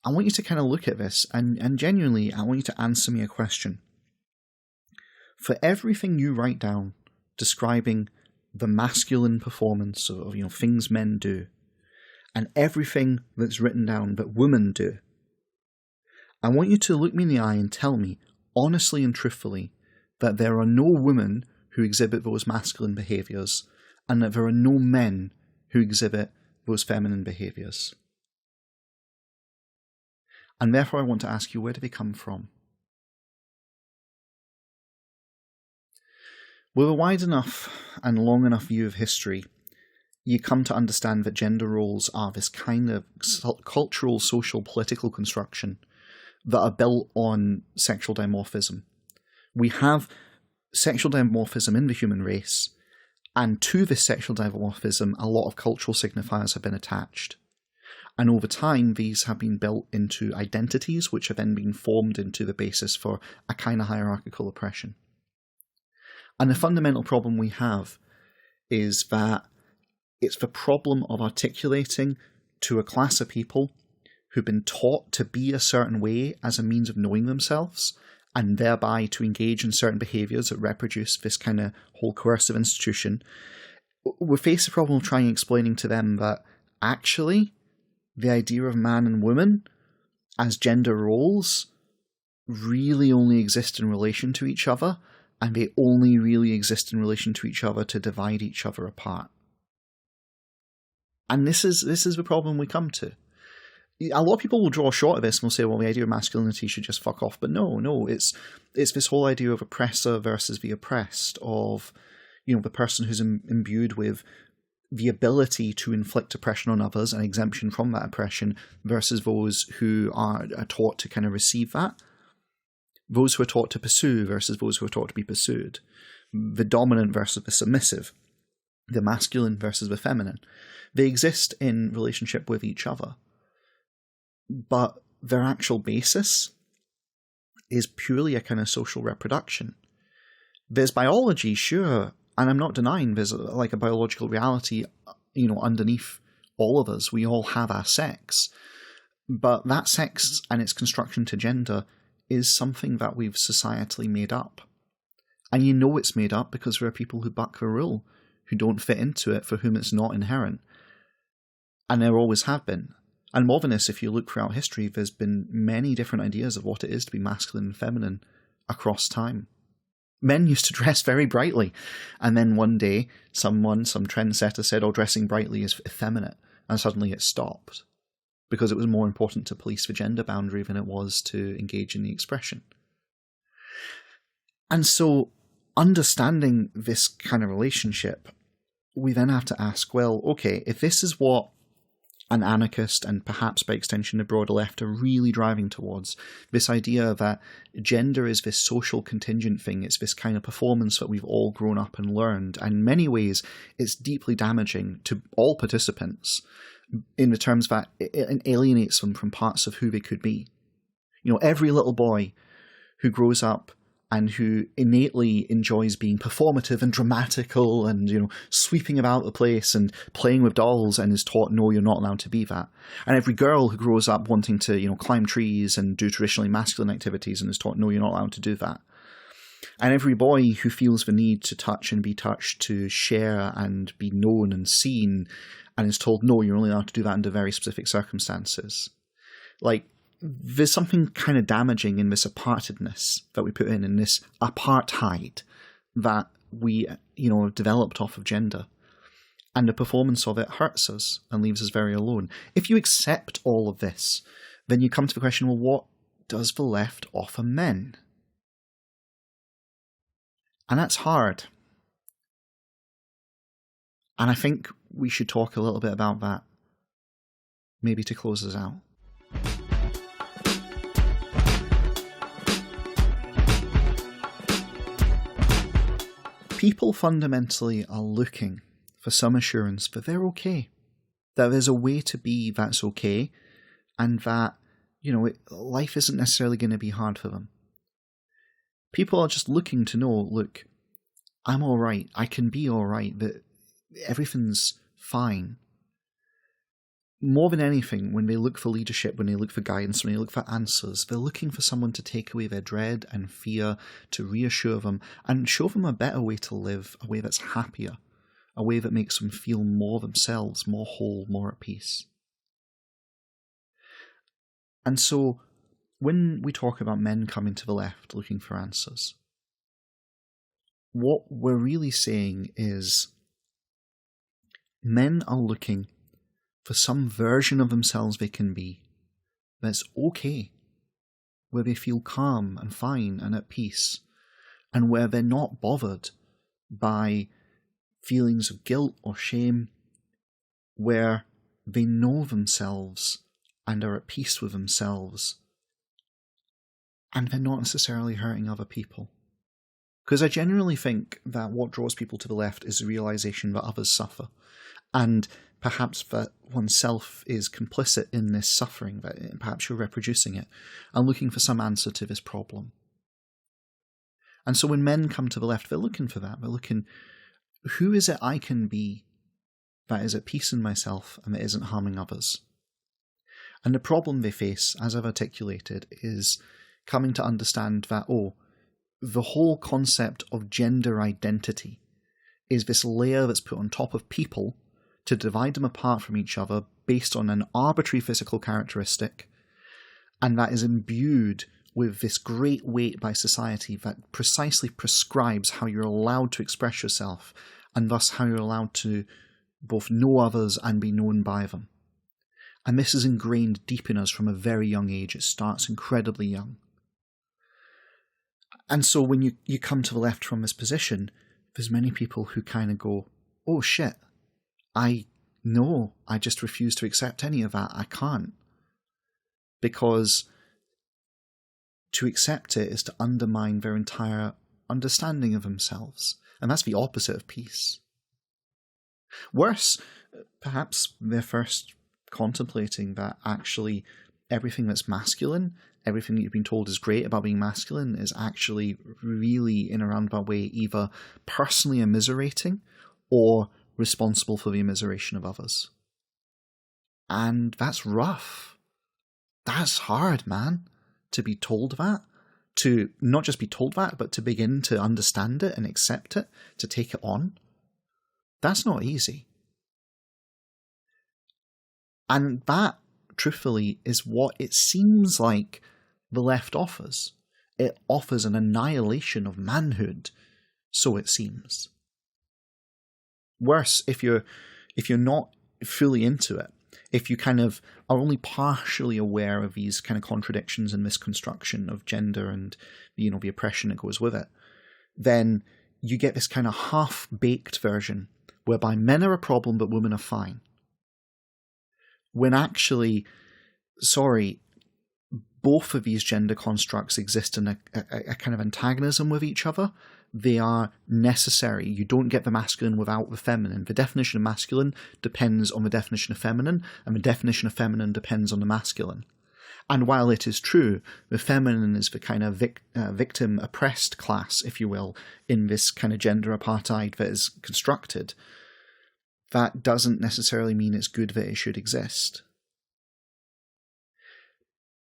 I want you to kind of look at this, and genuinely, I want you to answer me a question. For everything you write down describing the masculine performance of things men do, and everything that's written down that women do, I want you to look me in the eye and tell me, honestly and truthfully, that there are no women who exhibit those masculine behaviours, and that there are no men who exhibit those feminine behaviours. And therefore I want to ask you, where do they come from? With a wide enough and long enough view of history, you come to understand that gender roles are this kind of cultural, social, political construction that are built on sexual dimorphism. We have sexual dimorphism in the human race, and to this sexual dimorphism, a lot of cultural signifiers have been attached. And over time, these have been built into identities, which have then been formed into the basis for a kind of hierarchical oppression. And the fundamental problem we have is that it's the problem of articulating to a class of people who've been taught to be a certain way as a means of knowing themselves, and thereby to engage in certain behaviours that reproduce this kind of whole coercive institution. We face the problem of trying and explaining to them that actually the idea of man and woman as gender roles really only exist in relation to each other, and they only really exist in relation to each other to divide each other apart. And this is the problem we come to. A lot of people will draw short of this and will say, well, the idea of masculinity should just fuck off. But no, it's this whole idea of oppressor versus the oppressed, of the person who's imbued with the ability to inflict oppression on others and exemption from that oppression versus those who are taught to kind of receive that. Those who are taught to pursue versus those who are taught to be pursued. The dominant versus the submissive. The masculine versus the feminine. They exist in relationship with each other. But their actual basis is purely a kind of social reproduction. There's biology, sure, and I'm not denying there's like a biological reality, underneath all of us. We all have our sex. But that sex and its construction to gender is something that we've societally made up. And it's made up because there are people who buck the rule, who don't fit into it, for whom it's not inherent. And there always have been. And more than this, if you look throughout history, there's been many different ideas of what it is to be masculine and feminine across time. Men used to dress very brightly, and then one day some trendsetter said, dressing brightly is effeminate, and suddenly it stopped, because it was more important to police the gender boundary than it was to engage in the expression. And so, understanding this kind of relationship, we then have to ask, well, okay, if this is what an anarchist, and perhaps by extension the broader left, are really driving towards, this idea that gender is this social contingent thing, it's this kind of performance that we've all grown up and learned, and in many ways it's deeply damaging to all participants in the terms that it alienates them from parts of who they could be. Every little boy who grows up and who innately enjoys being performative and dramatical and, sweeping about the place and playing with dolls and is taught, no, you're not allowed to be that. And every girl who grows up wanting to, climb trees and do traditionally masculine activities and is taught, no, you're not allowed to do that. And every boy who feels the need to touch and be touched, to share and be known and seen, and is told, no, you're only allowed to do that under very specific circumstances. Like, there's something kind of damaging in this apartedness that we put in this apartheid that we, developed off of gender. And the performance of it hurts us and leaves us very alone. If you accept all of this, then you come to the question, well, what does the left offer men? And that's hard. And I think we should talk a little bit about that, maybe to close us out. People fundamentally are looking for some assurance that they're okay, that there's a way to be that's okay, and that, life isn't necessarily going to be hard for them. People are just looking to know, look, I'm all right, I can be all right, that everything's fine. More than anything, when they look for leadership, when they look for guidance, when they look for answers, they're looking for someone to take away their dread and fear, to reassure them, and show them a better way to live, a way that's happier, a way that makes them feel more themselves, more whole, more at peace. And so, when we talk about men coming to the left looking for answers, what we're really saying is men are looking for some version of themselves they can be that's okay, where they feel calm and fine and at peace, and where they're not bothered by feelings of guilt or shame, where they know themselves and are at peace with themselves, and they're not necessarily hurting other people. Because I genuinely think that what draws people to the left is the realization that others suffer, and perhaps that oneself is complicit in this suffering, that perhaps you're reproducing it, and looking for some answer to this problem. And so when men come to the left, they're looking for that. They're looking, who is it I can be that is at peace in myself and that isn't harming others? And the problem they face, as I've articulated, is coming to understand that, the whole concept of gender identity is this layer that's put on top of people to divide them apart from each other based on an arbitrary physical characteristic, and that is imbued with this great weight by society that precisely prescribes how you're allowed to express yourself, and thus how you're allowed to both know others and be known by them. And this is ingrained deep in us from a very young age. It starts incredibly young. And so when you come to the left from this position, there's many people who kind of go, oh shit, I just refuse to accept any of that. I can't. Because to accept it is to undermine their entire understanding of themselves. And that's the opposite of peace. Worse, perhaps they're first contemplating that actually everything that's masculine, everything that you've been told is great about being masculine, is actually really in a roundabout way either personally immiserating or responsible for the immiseration of others. And that's rough. That's hard, man, to be told that. To not just be told that, but to begin to understand it and accept it, to take it on. That's not easy. And that, truthfully, is what it seems like the left offers. It offers an annihilation of manhood, so it seems. Worse, if you're not fully into it, if you kind of are only partially aware of these kind of contradictions and misconstruction of gender and, the oppression that goes with it, then you get this kind of half-baked version whereby men are a problem but women are fine. When actually, both of these gender constructs exist in a kind of antagonism with each other. They are necessary. You don't get the masculine without the feminine. The definition of masculine depends on the definition of feminine, and the definition of feminine depends on the masculine. And while it is true, the feminine is the kind of victim oppressed class, if you will, in this kind of gender apartheid that is constructed, that doesn't necessarily mean it's good that it should exist.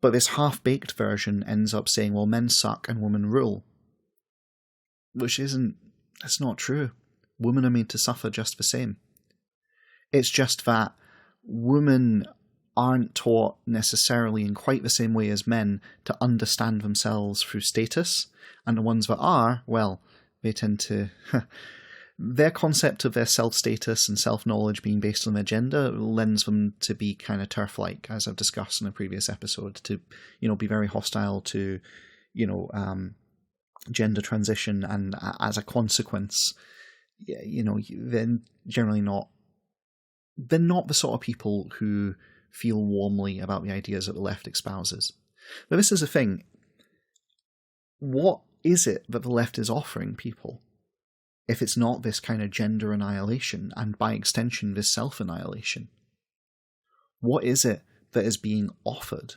But this half-baked version ends up saying, well, men suck and women rule. Which that's not true. Women are made to suffer just the same. It's just that women aren't taught necessarily in quite the same way as men to understand themselves through status, and the ones that are, well, they tend to... their concept of their self-status and self-knowledge being based on their gender lends them to be kind of turf-like, as I've discussed in a previous episode, to, be very hostile to, gender transition, and as a consequence, they're generally not... they're not the sort of people who feel warmly about the ideas that the left espouses. But this is the thing. What is it that the left is offering people if it's not this kind of gender annihilation, and by extension this self-annihilation? What is it that is being offered?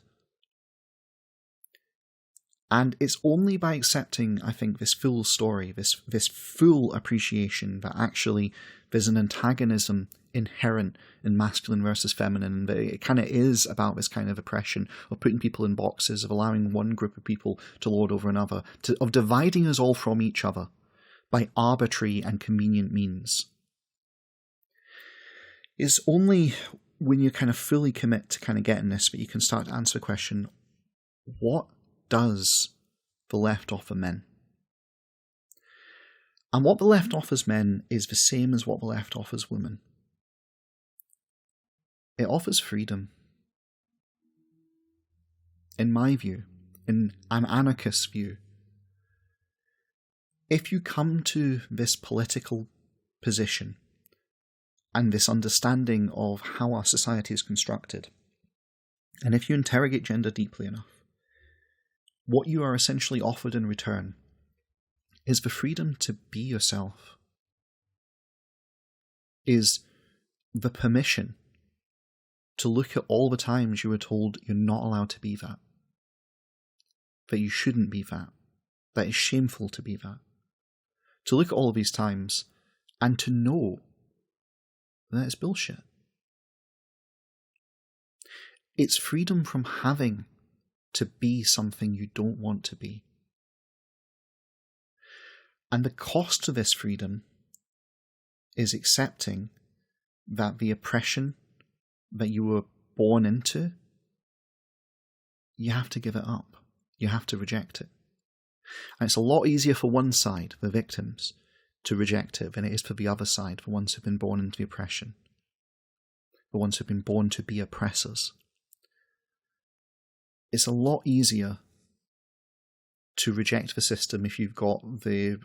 And it's only by accepting, I think, this full story, this full appreciation that actually there's an antagonism inherent in masculine versus feminine, and that it kind of is about this kind of oppression of putting people in boxes, of allowing one group of people to lord over another, of dividing us all from each other by arbitrary and convenient means. It's only when you kind of fully commit to kind of getting this that you can start to answer the question, what does the left offer men? And what the left offers men is the same as what the left offers women. It offers freedom. In my view, in an anarchist view, if you come to this political position and this understanding of how our society is constructed, and if you interrogate gender deeply enough, what you are essentially offered in return is the freedom to be yourself, is the permission to look at all the times you were told you're not allowed to be that you shouldn't be that it's shameful to be that. To look at all of these times and to know that it's bullshit. It's freedom from having to be something you don't want to be. And the cost to this freedom is accepting that the oppression that you were born into, you have to give it up. You have to reject it. And it's a lot easier for one side, the victims, to reject it than it is for the other side, the ones who've been born into the oppression, the ones who've been born to be oppressors. It's a lot easier to reject the system if you've got the,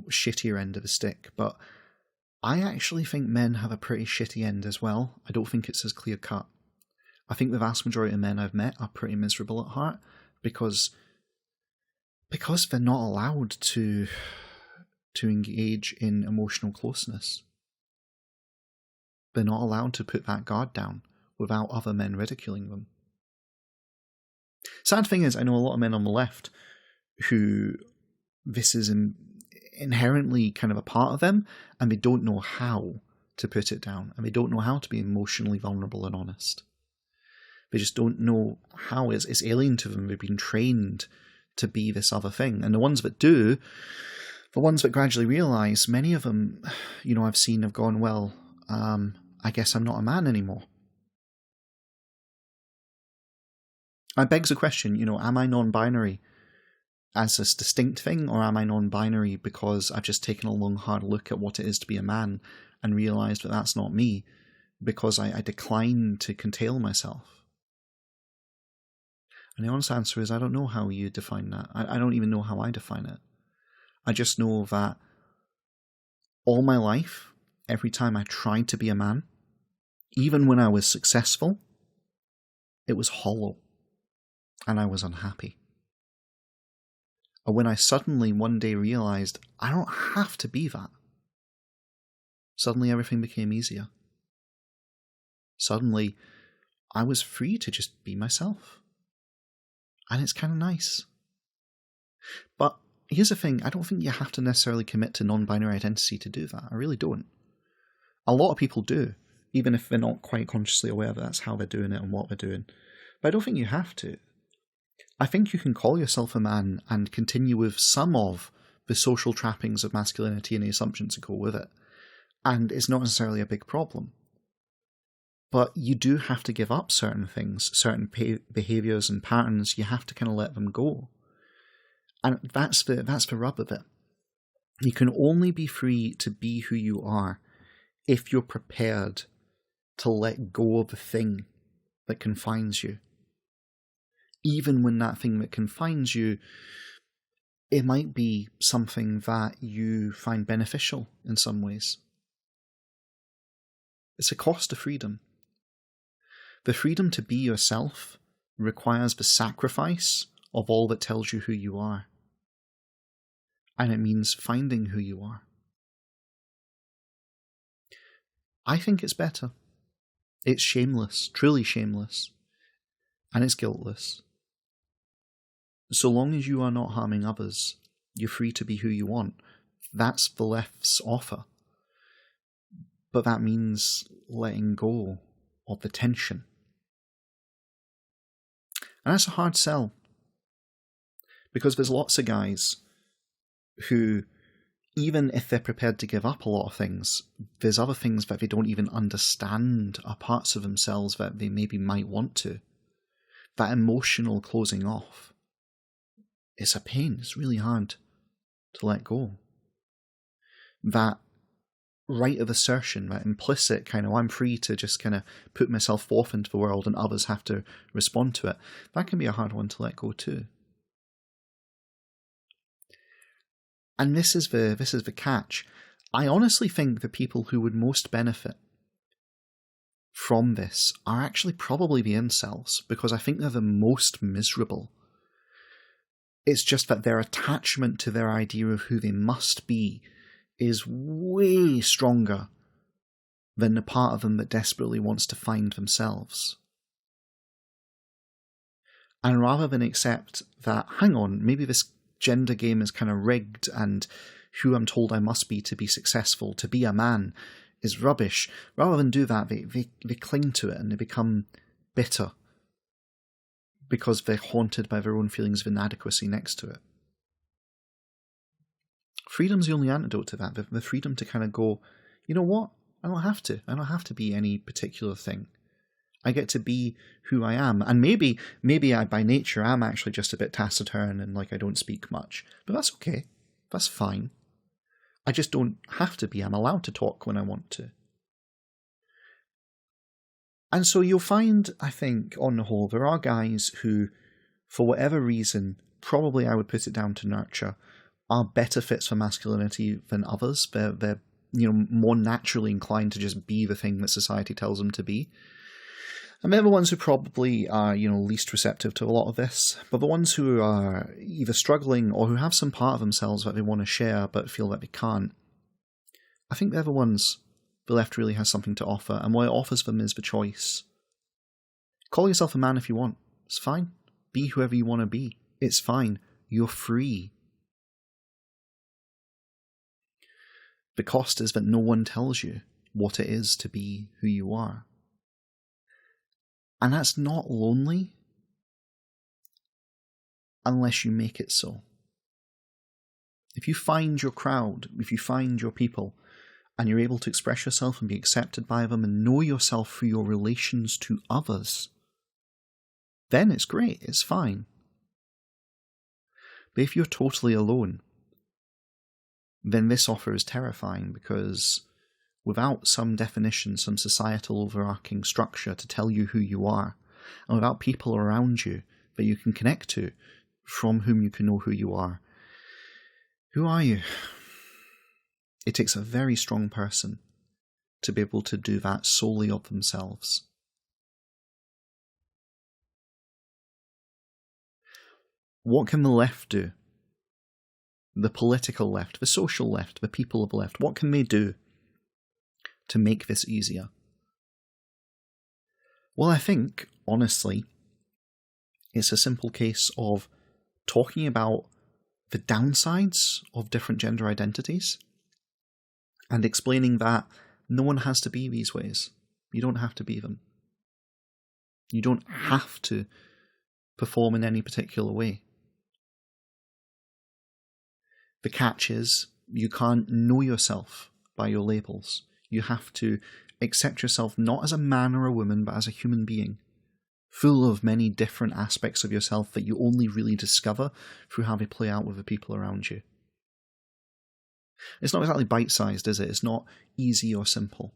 shittier end of the stick. But I actually think men have a pretty shitty end as well. I don't think it's as clear cut. I think the vast majority of men I've met are pretty miserable at heart because they're not allowed to engage in emotional closeness. They're not allowed to put that guard down without other men ridiculing them. Sad thing is, I know a lot of men on the left who this is inherently kind of a part of them, and they don't know how to put it down, and they don't know how to be emotionally vulnerable and honest. They just don't know how. It's alien to them. They've been trained to be this other thing. And the ones that do, the ones that gradually realise, many of them, I've seen have gone, well, I guess I'm not a man anymore. It begs the question, am I non-binary as this distinct thing, or am I non-binary because I've just taken a long, hard look at what it is to be a man and realised that that's not me because I decline to curtail myself? And the honest answer is I don't know how you define that. I don't even know how I define it. I just know that all my life, every time I tried to be a man, even when I was successful, it was hollow. And I was unhappy. Or when I suddenly one day realised I don't have to be that, suddenly everything became easier. Suddenly I was free to just be myself. And it's kind of nice. But here's the thing, I don't think you have to necessarily commit to non-binary identity to do that. I really don't. A lot of people do, even if they're not quite consciously aware that that's how they're doing it and what they're doing. But I don't think you have to. I think you can call yourself a man and continue with some of the social trappings of masculinity and the assumptions that go with it. And it's not necessarily a big problem. But you do have to give up certain things, certain behaviours and patterns. You have to kind of let them go. And that's the rub of it. You can only be free to be who you are if you're prepared to let go of the thing that confines you. Even when that thing that confines you, it might be something that you find beneficial in some ways. It's a cost of freedom. The freedom to be yourself requires the sacrifice of all that tells you who you are. And it means finding who you are. I think it's better. It's shameless, truly shameless. And it's guiltless. So long as you are not harming others, you're free to be who you want. That's the left's offer. But that means letting go of the tension. And that's a hard sell. Because there's lots of guys who, even if they're prepared to give up a lot of things, there's other things that they don't even understand are parts of themselves that they maybe might want to. That emotional closing off. It's a pain. It's really hard to let go. That right of assertion, that implicit kind of, I'm free to just kind of put myself forth into the world and others have to respond to it. That can be a hard one to let go too. And this is the catch. I honestly think the people who would most benefit from this are actually probably the incels, because I think they're the most miserable. It's just that their attachment to their idea of who they must be is way stronger than the part of them that desperately wants to find themselves. And rather than accept that, hang on, maybe this gender game is kind of rigged and who I'm told I must be to be successful, to be a man, is rubbish. Rather than do that, they cling to it and they become bitter because they're haunted by their own feelings of inadequacy next to it. Freedom's the only antidote to that. The freedom to kind of go, you know what? I don't have to. I don't have to be any particular thing. I get to be who I am. And maybe I, by nature, am actually just a bit taciturn and like I don't speak much. But that's okay. That's fine. I just don't have to be. I'm allowed to talk when I want to. And so you'll find, I think, on the whole, there are guys who, for whatever reason, probably I would put it down to nurture, are better fits for masculinity than others. They're more naturally inclined to just be the thing that society tells them to be. And they're the ones who probably are, least receptive to a lot of this. But the ones who are either struggling or who have some part of themselves that they want to share but feel that they can't, I think they're the ones the left really has something to offer. And what it offers them is the choice. Call yourself a man if you want. It's fine. Be whoever you want to be. It's fine. You're free. The cost is that no one tells you what it is to be who you are. And that's not lonely unless you make it so. If you find your crowd, if you find your people, and you're able to express yourself and be accepted by them and know yourself through your relations to others, then it's great, it's fine. But if you're totally alone, then this offer is terrifying, because without some definition, some societal overarching structure to tell you who you are, and without people around you that you can connect to, from whom you can know who you are, who are you? It takes a very strong person to be able to do that solely of themselves. What can the left do? The political left, the social left, the people of the left, what can they do to make this easier? Well, I think, honestly, It's a simple case of talking about the downsides of different gender identities and explaining that no one has to be these ways. You don't have to be them. You don't have to perform in any particular way. The catch is, you can't know yourself by your labels. You have to accept yourself not as a man or a woman, but as a human being, full of many different aspects of yourself that you only really discover through how they play out with the people around you. It's not exactly bite-sized, is it? It's not easy or simple.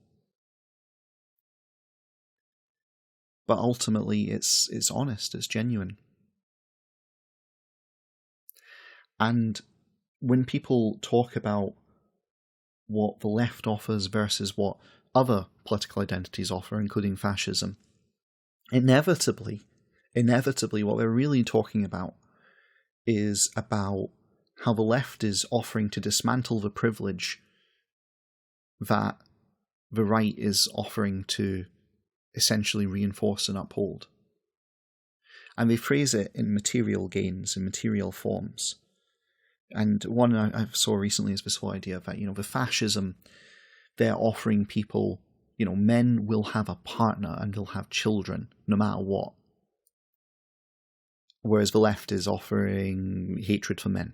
But ultimately, it's honest, it's genuine. And when people talk about what the left offers versus what other political identities offer, including fascism, inevitably what they're really talking about is about how the left is offering to dismantle the privilege that the right is offering to essentially reinforce and uphold. And they phrase it in material gains, in material forms. And one I saw recently is this whole idea that, the fascism, they're offering people, men will have a partner and they'll have children no matter what. Whereas the left is offering hatred for men.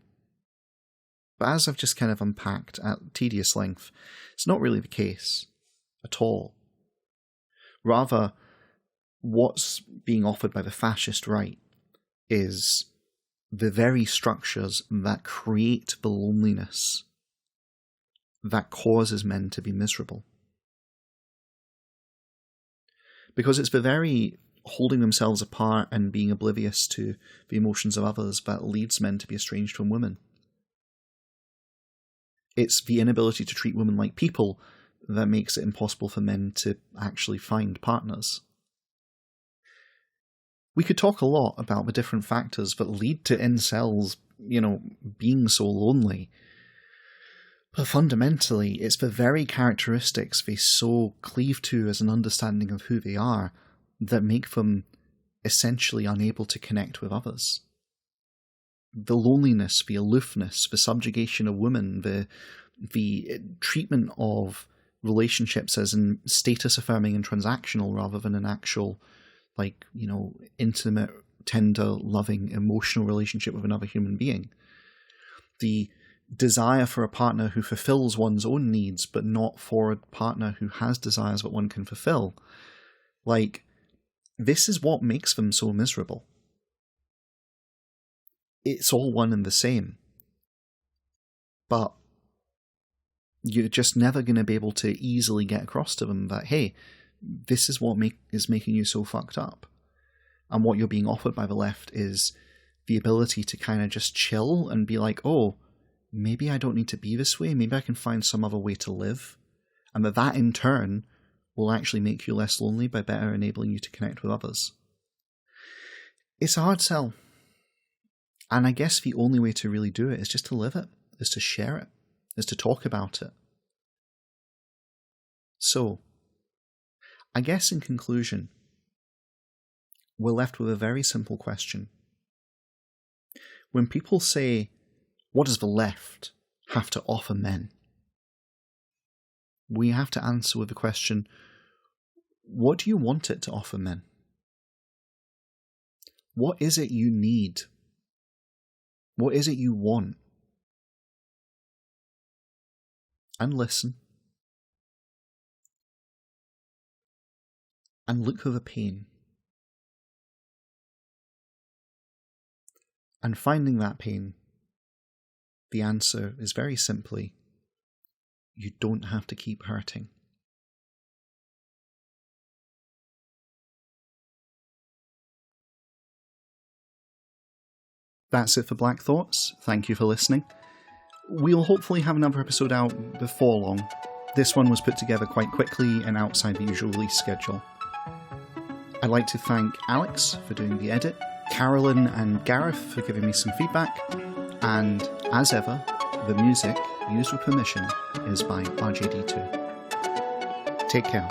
But as I've just kind of unpacked at tedious length, it's not really the case at all. Rather, what's being offered by the fascist right is the very structures that create the loneliness that causes men to be miserable. Because it's the very holding themselves apart and being oblivious to the emotions of others that leads men to be estranged from women. It's the inability to treat women like people that makes it impossible for men to actually find partners. We could talk a lot about the different factors that lead to incels, being so lonely. But fundamentally, it's the very characteristics they so cleave to as an understanding of who they are that make them essentially unable to connect with others. The loneliness, the aloofness, the subjugation of women, the treatment of relationships as in status affirming and transactional rather than an actual, intimate, tender, loving, emotional relationship with another human being. The desire for a partner who fulfills one's own needs, but not for a partner who has desires that one can fulfill. This is what makes them so miserable. It's all one and the same. But you're just never going to be able to easily get across to them that, hey, this is what is making you so fucked up. And what you're being offered by the left is the ability to kind of just chill and be like, oh, maybe I don't need to be this way. Maybe I can find some other way to live. And that in turn will actually make you less lonely by better enabling you to connect with others. It's a hard sell. And I guess the only way to really do it is just to live it, is to share it, is to talk about it. So, I guess in conclusion, we're left with a very simple question. When people say, what does the left have to offer men? We have to answer with the question, what do you want it to offer men? What is it you need? What is it you want? And listen. And look for the pain. And finding that pain, the answer is very simply, you don't have to keep hurting. That's it for Black Thoughts. Thank you for listening. We'll hopefully have another episode out before long. This one was put together quite quickly and outside the usual release schedule. I'd like to thank Alex for doing the edit, Carolyn and Gareth for giving me some feedback, and as ever, the music, used with permission, is by RJD2. Take care.